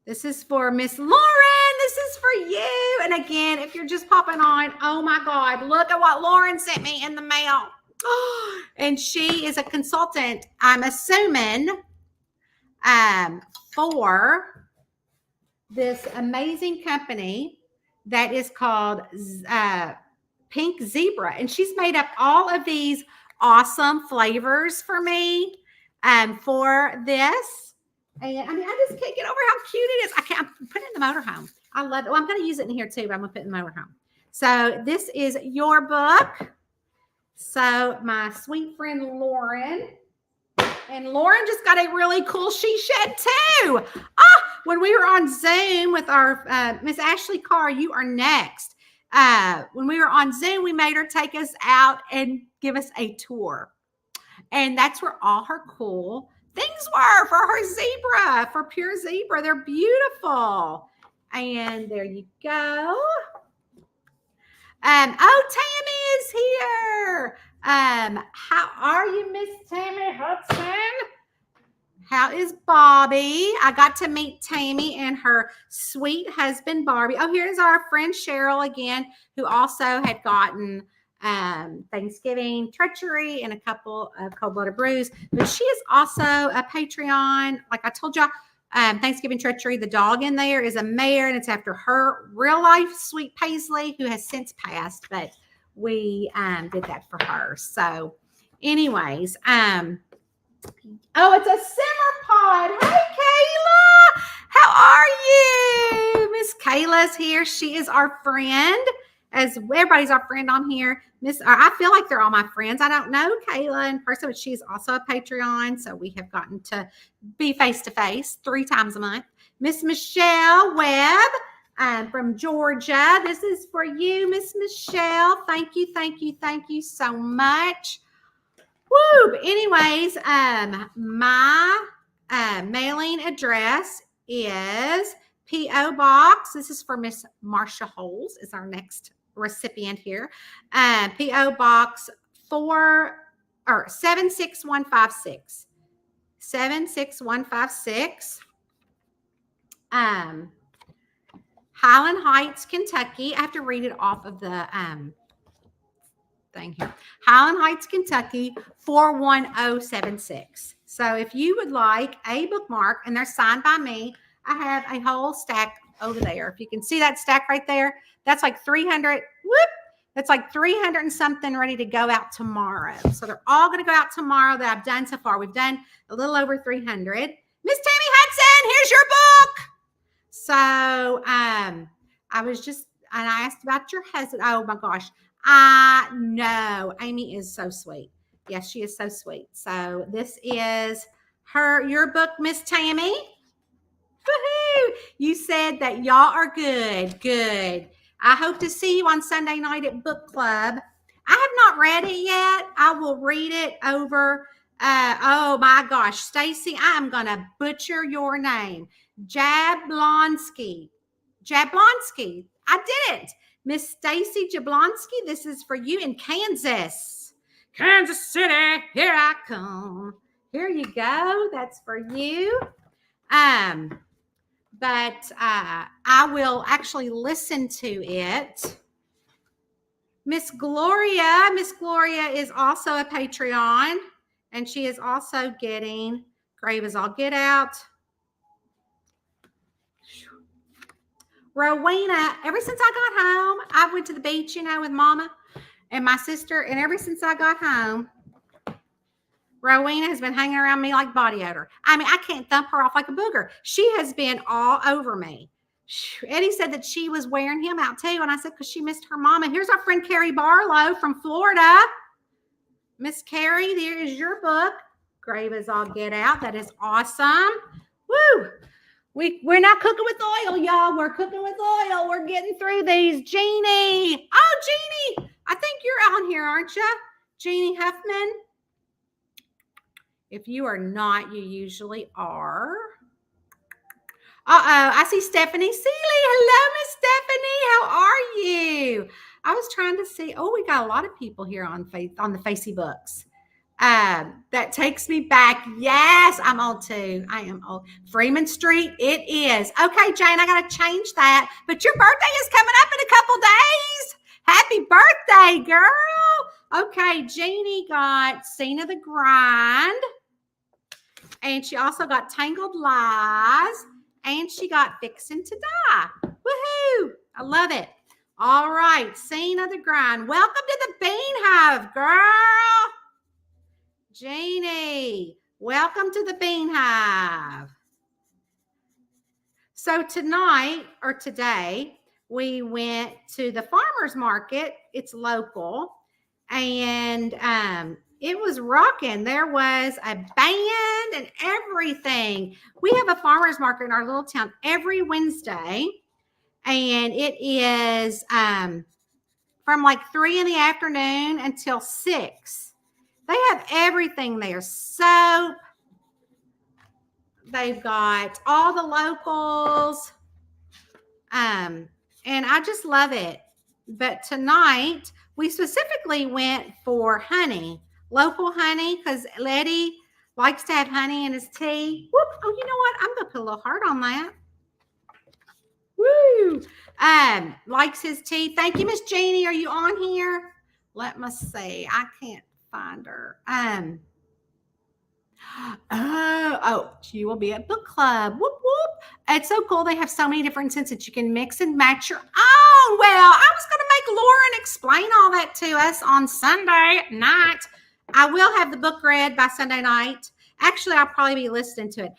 [SPEAKER 1] this is for Miss Lauren. This is for you. And again, if you're just popping on, oh my God, look at what Lauren sent me in the mail. And she is a consultant, I'm assuming, for this amazing company that is called Pink Zebra. And she's made up all of these awesome flavors for me for this. And I mean, I just can't get over how cute it is. I'm putting it in the motorhome. I love it. Well, I'm going to use it in here too, but I'm going to put it in the motorhome. So this is your book. So my sweet friend Lauren, and Lauren just got a really cool she shed too. When we were on Zoom with our Miss Ashley Carr, you are next. When we were on Zoom, we made her take us out and give us a tour. And that's where all her cool things were for her zebra, for pure zebra. They're beautiful. And there you go. Tammy is here. How are you, Miss Tammy Hudson? How is Bobby? I got to meet Tammy and her sweet husband, Barbie. Oh, here's our friend Cheryl again, who also had gotten Thanksgiving treachery and a couple of cold-blooded brews. But she is also a Patreon. Like I told y'all, Thanksgiving treachery, the dog in there is a mare, and it's after her real life sweet Paisley, who has since passed. But we did that for her. So, anyways, oh, it's a simmer pod. Hey, Kayla. How are you? Miss Kayla's here. She is our friend. As everybody's our friend on here. I feel like they're all my friends. I don't know Kayla in person, but she's also a Patreon. So we have gotten to be face-to-face 3 times a month. Miss Michelle Webb from Georgia. This is for you, Miss Michelle. Thank you, thank you, thank you so much. Woo! Anyways, my mailing address is P.O. Box. This is for Miss Marsha Holes, is our next recipient here. P.O. Box 76156. 76156. Highland Heights, Kentucky. I have to read it off of the thing here. Highland Heights, Kentucky, 41076. So if you would like a bookmark, and they're signed by me, I have a whole stack over there. If you can see that stack right there, that's like 300. Whoop! That's like 300 and something ready to go out tomorrow. So they're all going to go out tomorrow that I've done so far. We've done a little over 300. Miss Tammy Hudson, here's your book. So I was just, and I asked about your husband. Oh my gosh. I know Amy is so sweet. Yes, she is so sweet. So this is your book, Miss Tammy. Woohoo! You said that y'all are good. Good. I hope to see you on Sunday night at book club. I have not read it yet. I will read it over. Oh my gosh, Stacy, I am gonna butcher your name. Jablonski. Jablonski. I did it. Miss Stacy Jablonski, this is for you in Kansas. Kansas City, here I come. Here you go. That's for you. But I will actually listen to it. Miss Gloria is also a Patreon, and she is also getting Grave as I'll Get Out. Rowena, ever since I got home, I went to the beach, with Mama and my sister, and ever since I got home, Rowena has been hanging around me like body odor. I mean, I can't thump her off like a booger. She has been all over me. Eddie said that she was wearing him out too, and I said because she missed her mama. Here's our friend Carrie Barlow from Florida. Miss Carrie, there is your book, Grave as I'll Get Out. That is awesome. Woo! We're not cooking with oil, y'all. We're cooking with oil. We're getting through these. Jeannie. Oh, Jeannie. I think you're on here, aren't you? Jeannie Huffman. If you are not, you usually are. I see Stephanie Seeley. Hello, Miss Stephanie. How are you? I was trying to see. Oh, we got a lot of people here on the Facey Books. That takes me back. Yes, I'm old too. I am old. Freeman Street, it is. Okay, Jane, I got to change that. But your birthday is coming up in a couple days. Happy birthday, girl. Okay, Jeannie got Scene of the Grind. And she also got Tangled Lies. And she got Fixin' to Die. Woohoo! I love it. All right, Scene of the Grind. Welcome to the Bean Hive, girl. Jeannie, welcome to the Bean Hive. So tonight or today, we went to the farmer's market. It's local. And it was rocking. There was a band and everything. We have a farmer's market in our little town every Wednesday. And it is from like 3 in the afternoon until 6. They have everything there. Soap. They've got all the locals. And I just love it. But tonight, we specifically went for honey, local honey, because Letty likes to have honey in his tea. Whoop. Oh, you know what? I'm going to put a little heart on that. Woo! Likes his tea. Thank you, Miss Jeannie. Are you on here? Let me see. I can't find her. You will be at book club. Whoop, whoop. It's so cool. They have so many different scents that you can mix and match your own. Well, I was going to make Lauren explain all that to us on Sunday night. I will have the book read by Sunday night. Actually, I'll probably be listening to it.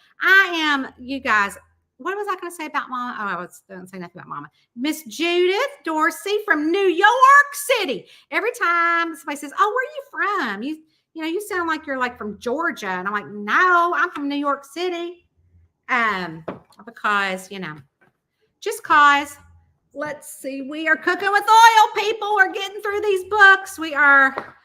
[SPEAKER 1] You guys, what was I going to say about Mama? Oh, I was going to say nothing about Mama. Miss Judith Dorsey from New York City. Every time somebody says, oh, where are you from? You sound like you're like from Georgia. And I'm like, no, I'm from New York City. Because, just cause. Let's see. We are cooking with oil, people. We're getting through these books. We are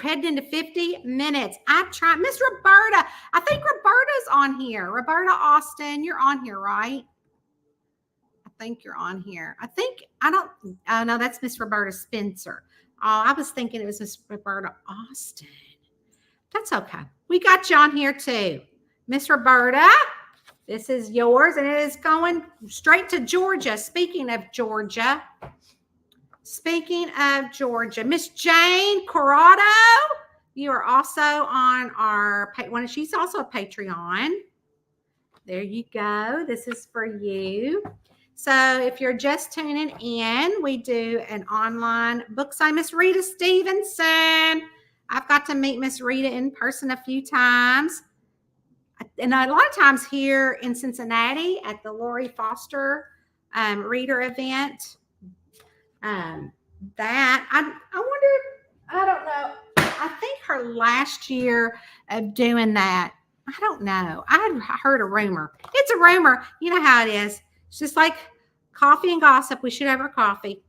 [SPEAKER 1] heading into 50 minutes. Miss Roberta. I think Roberta's on here. Roberta Austin, you're on here, right? I think you're on here. No, that's Miss Roberta Spencer. Oh, I was thinking it was Miss Roberta Austin. That's okay. We got you on here too. Miss Roberta, this is yours, and it is going straight to Georgia. Speaking of Georgia, Miss Jane Corrado, you are also on our one. She's also a Patreon. There you go. This is for you. So if you're just tuning in, we do an online book sign. Miss Rita Stevenson. I've got to meet Miss Rita in person a few times. And a lot of times here in Cincinnati at the Lori Foster reader event. I wonder, I don't know. I think her last year of doing that, I don't know. I had heard a rumor. It's a rumor. You know how it is. It's just like coffee and gossip. We should have our coffee.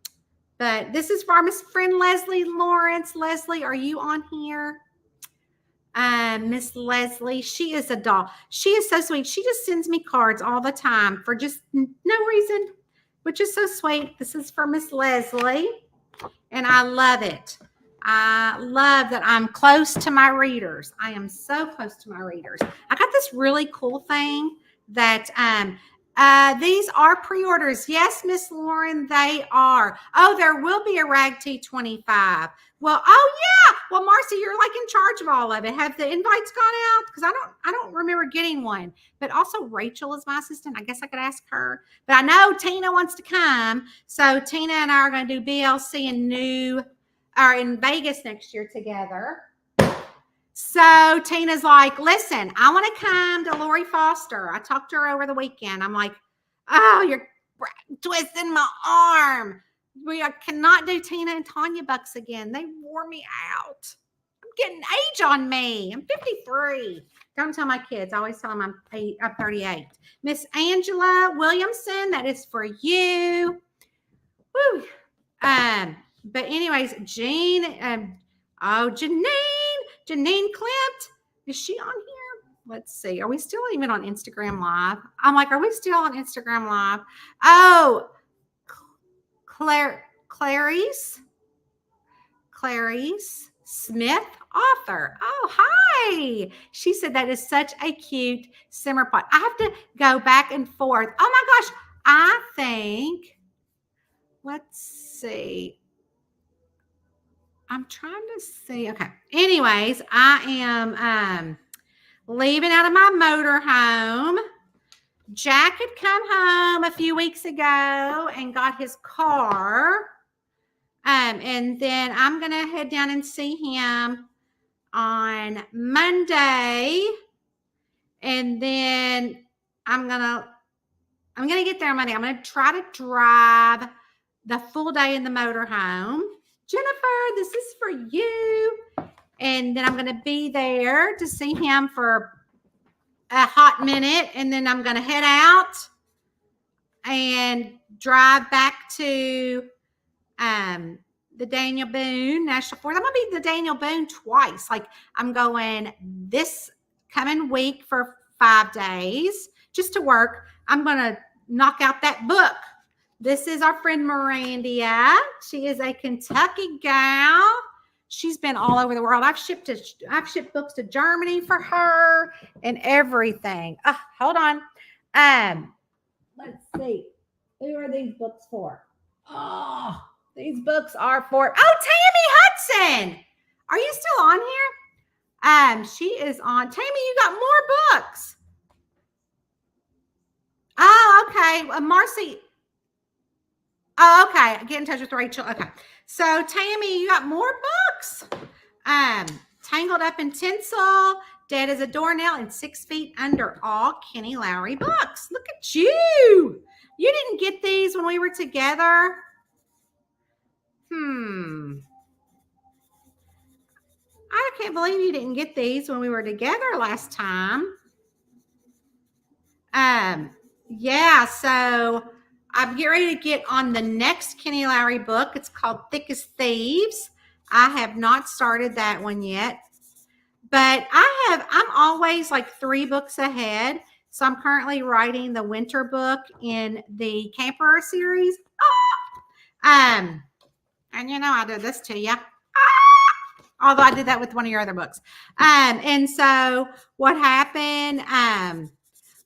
[SPEAKER 1] But this is for our Miss friend Leslie Lawrence. Leslie, are you on here? Miss Leslie, she is a doll. She is so sweet. She just sends me cards all the time for just no reason, which is so sweet. This is for Miss Leslie, and I love it. I love that I'm close to my readers. I am so close to my readers. I got this really cool thing that these are pre-orders. Yes, Miss Lauren, they are. Oh, there will be a Rag Tea 25. Well, oh yeah. Well, Marcy, you're like in charge of all of it. Have the invites gone out? Because I don't remember getting one. But also Rachel is my assistant. I guess I could ask her. But I know Tina wants to come. So Tina and I are going to do BLC in Vegas next year together. So Tina's like, listen, I want to come to Lori Foster. I talked to her over the weekend. I'm like, oh, you're twisting my arm. We cannot do Tina and Tanya Bucks again. They wore me out. I'm getting age on me. I'm 53. Don't tell my kids. I always tell them I'm 38. Miss Angela Williamson, that is for you. Woo. But anyways, Janine Klimt, is she on here? Let's see. Are we still even on Instagram Live? I'm like, are we still on Instagram Live? Oh, Clarice Smith, author. Oh, hi. She said that is such a cute simmer pot. I have to go back and forth. Oh my gosh. I think, let's see. I'm trying to see. Okay. Anyways, I am leaving out of my motorhome. Jack had come home a few weeks ago and got his car. And then I'm going to head down and see him on Monday. And then I'm going to get there on Monday. I'm going to try to drive the full day in the motorhome. Jennifer, this is for you. And then I'm going to be there to see him for a hot minute. And then I'm going to head out and drive back to the Daniel Boone National Forest. I'm going to be the Daniel Boone twice. Like, I'm going this coming week for 5 days just to work. I'm going to knock out that book. This is our friend Mirandia. She is a Kentucky gal. She's been all over the world. I've shipped books to Germany for her and everything. Hold on. Let's see. Who are these books for? Oh, these books are for Tammy Hudson. Are you still on here? She is on. Tammy, you got more books. Oh, okay. Marcy. Oh, okay. Get in touch with Rachel. Okay. So, Tammy, you got more books. Tangled Up in Tinsel, Dead as a Doornail, and 6 Feet Under, all Kenny Lowry books. Look at you. You didn't get these when we were together? I can't believe you didn't get these when we were together last time. Yeah, so I'm getting ready to get on the next Kenny Lowry book. It's called Thick as Thieves. I have not started that one yet, but I'm always like 3 books ahead. So I'm currently writing the winter book in the Camper series. And you know, I did this to you. Although I did that with one of your other books. And so what happened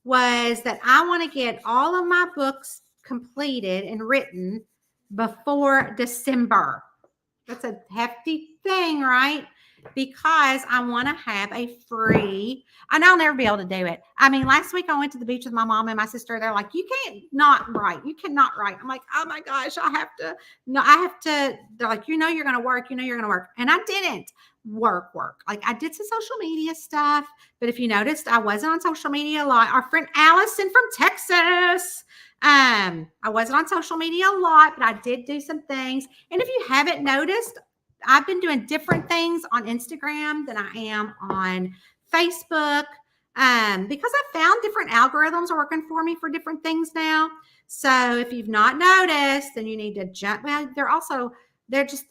[SPEAKER 1] was that I want to get all of my books completed and written before December. That's a hefty thing, right? Because I want to have a free, and I'll never be able to do it. I mean, last week I went to the beach with my mom and my sister. They're like, you can't not write. You cannot write. I'm like, oh my gosh, I have to. They're like, you know, you're going to work. And I didn't work. Like, I did some social media stuff, but if you noticed, I wasn't on social media a lot. Our friend Allison from Texas, I wasn't on social media a lot, but I did do some things. And if you haven't noticed, I've been doing different things on Instagram than I am on Facebook, because I found different algorithms are working for me for different things now. So if you've not noticed, then you need to jump. Well,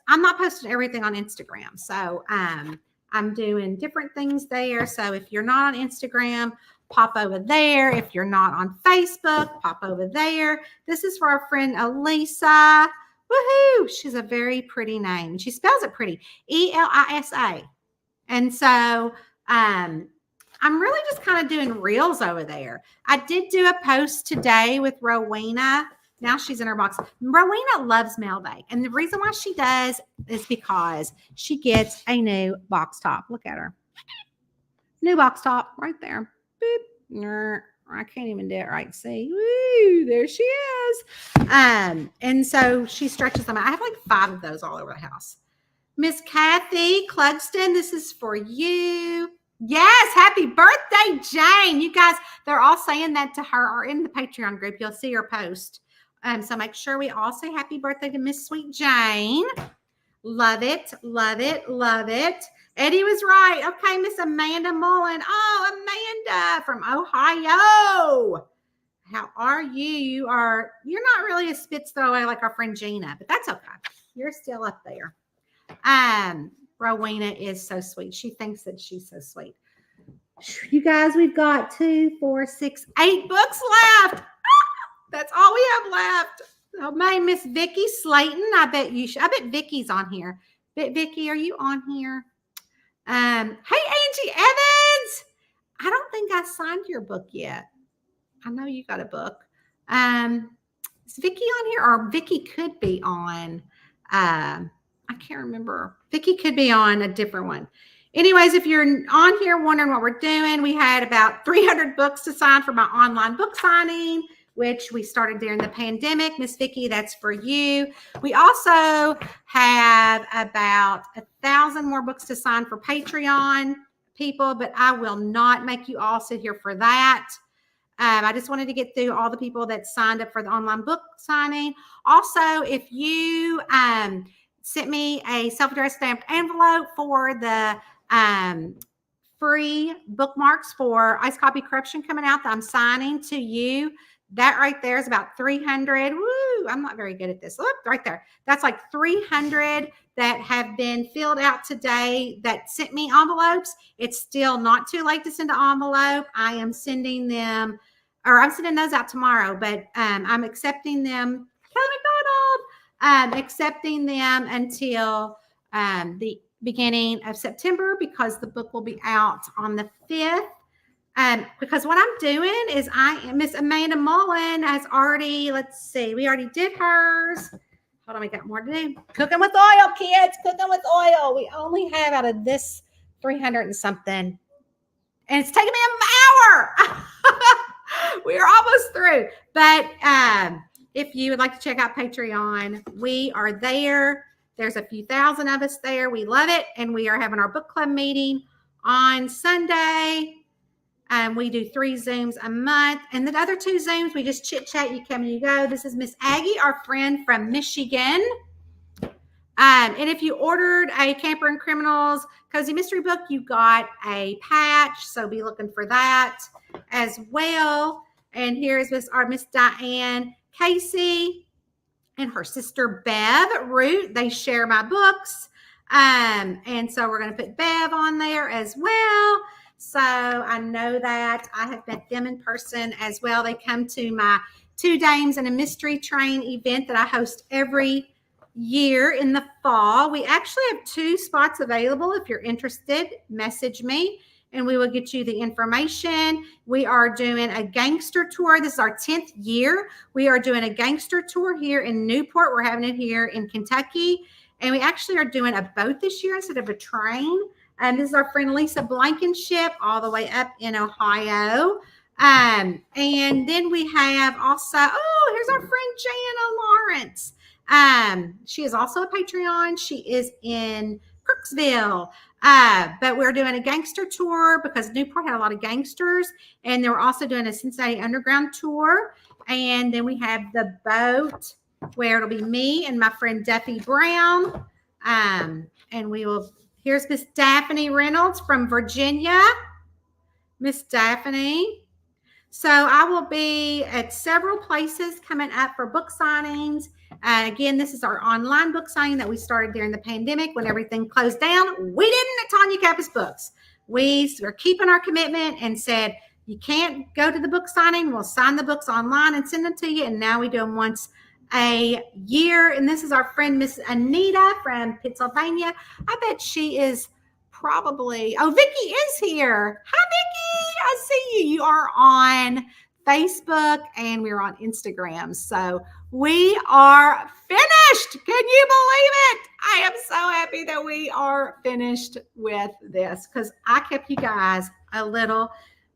[SPEAKER 1] I'm not posting everything on Instagram. So I'm doing different things there. So if you're not on Instagram, pop over there. If you're not on Facebook, pop over there. This is for our friend Elisa. Woohoo! She's a very pretty name. She spells it pretty. Elisa. And so I'm really just kind of doing reels over there. I did do a post today with Rowena. Now she's in her box. Rowena loves mail day. And the reason why she does is because she gets a new box top. Look at her. New box top right there. Boop. I can't even do it right. See, woo, there she is. And so she stretches them out. I have like 5 of those all over the house. Miss Kathy Clugston, this is for you. Yes, happy birthday, Jane. You guys, they're all saying that to her, or in the Patreon group. You'll see her post. So make sure we all say happy birthday to Miss Sweet Jane. Love it, love it, love it. Eddie was right. Okay, Miss Amanda Mullen. Oh, Amanda from Ohio. How are you? You're not really a spitz throwaway like our friend Gina, but that's okay. You're still up there. Rowena is so sweet. She thinks that she's so sweet. You guys, we've got 2, 4, 6, 8 books left. That's all we have left. Oh, my Miss Vicky Slayton. I bet Vicky's on here. Vicky, are you on here? Hey, Angie Evans. I don't think I signed your book yet. I know you got a book. Is Vicky on here? Or Vicky could be on. I can't remember. Vicky could be on a different one. Anyways, if you're on here wondering what we're doing, we had about 300 books to sign for my online book signing, which we started during the pandemic. Miss Vicky, that's for you. We also have about 1,000 more books to sign for Patreon people, but I will not make you all sit here for that. I just wanted to get through all the people that signed up for the online book signing. Also, if you sent me a self-addressed stamped envelope for the free bookmarks for Ice Copy Corruption coming out that I'm signing to you, that right there is about 300. Woo, I'm not very good at this. Look, right there. That's like 300 that have been filled out today that sent me envelopes. It's still not too late to send an envelope. I am sending them, or I'm sending those out tomorrow, but I'm accepting them. Kelly McDonald, accepting them until the beginning of September, because the book will be out on the 5th. Because what I'm doing is Miss Amanda Mullen has already, let's see, we already did hers. Hold on, we got more to do. Cooking with oil, kids, cooking with oil. We only have out of this 300 and something, and it's taking me an hour. We are almost through. But if you would like to check out Patreon, we are there. There's a few thousand of us there. We love it. And we are having our book club meeting on Sunday. We do 3 Zooms a month. And the other 2 Zooms, we just chit chat. You come and you go. This is Miss Aggie, our friend from Michigan. And if you ordered a Camper and Criminals Cozy Mystery book, you got a patch. So be looking for that as well. And here is Miss Diane Casey and her sister Bev Root. They share my books. And so we're going to put Bev on there as well. So I know that I have met them in person as well. They come to my 2 Dames and a Mystery Train event that I host every year in the fall. We actually have 2 spots available. If you're interested, message me and we will get you the information. We are doing a gangster tour. This is our 10th year. We are doing a gangster tour here in Newport. We're having it here in Kentucky. And we actually are doing a boat this year instead of a train. And this is our friend Lisa Blankenship all the way up in Ohio. And then we have also, here's our friend Jana Lawrence. She is also a Patreon. She is in Crooksville. But we're doing a gangster tour because Newport had a lot of gangsters. And then we're also doing a Cincinnati Underground tour. And then we have the boat where it'll be me and my friend Duffy Brown. And we will, here's Miss Daphne Reynolds from Virginia. Miss Daphne. So I will be at several places coming up for book signings. Again, this is our online book signing that we started during the pandemic when everything closed down. We didn't at Tanya Kappas Books. We are keeping our commitment and said, you can't go to the book signing. We'll sign the books online and send them to you. And now we do them once a year. And this is our friend, Miss Anita from Pennsylvania. I bet she is probably, Vicki is here. Hi, Vicki. I see you. You are on Facebook and we're on Instagram. So we are finished. Can you believe it? I am so happy that we are finished with this because I kept you guys a little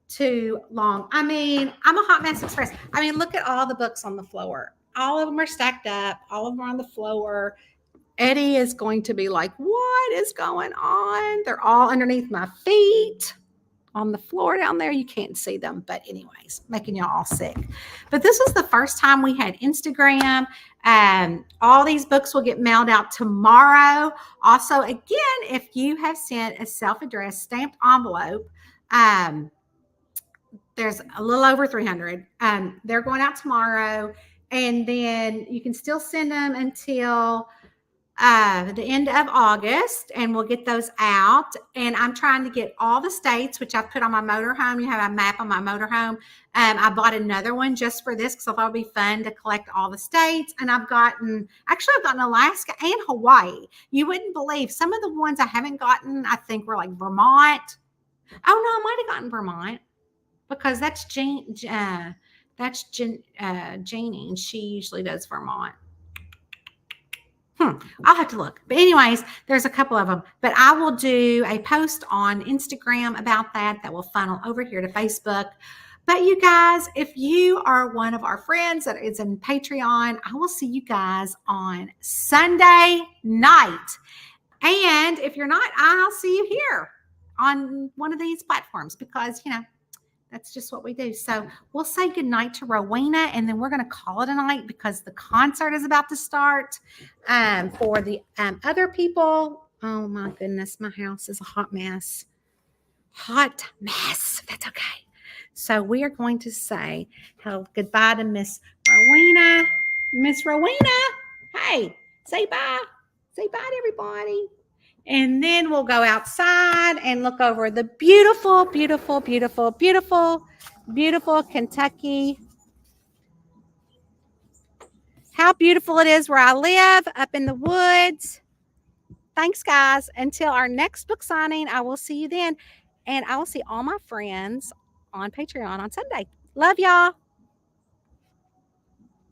[SPEAKER 1] too long. I mean, I'm a hot mess express. I mean, look at all the books on the floor. All of them are stacked up. All of them are on the floor. Eddie is going to be like, what is going on? They're all underneath my feet on the floor down there. You can't see them, but anyways, making y'all all sick. But this was the first time we had Instagram. All these books will get mailed out tomorrow. Also, again, if you have sent a self-addressed stamped envelope, there's a little over 300. They're going out tomorrow, and then you can still send them until the end of August, and we'll get those out. And I'm trying to get all the states, which I've put on my motorhome. You have a map on my motorhome. I bought another one just for this because I thought it'd be fun to collect all the states. And I've gotten Alaska and Hawaii. You wouldn't believe some of the ones I haven't gotten. I think were like Vermont. Oh no, I might have gotten Vermont because that's Jeannie, and she usually does Vermont. I'll have to look. But anyways, there's a couple of them. But I will do a post on Instagram about that will funnel over here to Facebook. But you guys, if you are one of our friends that is in Patreon, I will see you guys on Sunday night. And if you're not, I'll see you here on one of these platforms because, That's just what we do. So we'll say goodnight to Rowena, and then we're going to call it a night because the concert is about to start. For the other people, oh my goodness, my house is a hot mess. Hot mess. That's okay. So we are going to say goodbye to Miss Rowena. Miss Rowena, hey, say bye. Say bye to everybody. And then we'll go outside and look over the beautiful, beautiful, beautiful, beautiful, beautiful Kentucky. How beautiful it is where I live, up in the woods. Thanks, guys. Until our next book signing, I will see you then. And I will see all my friends on Patreon on Sunday. Love y'all.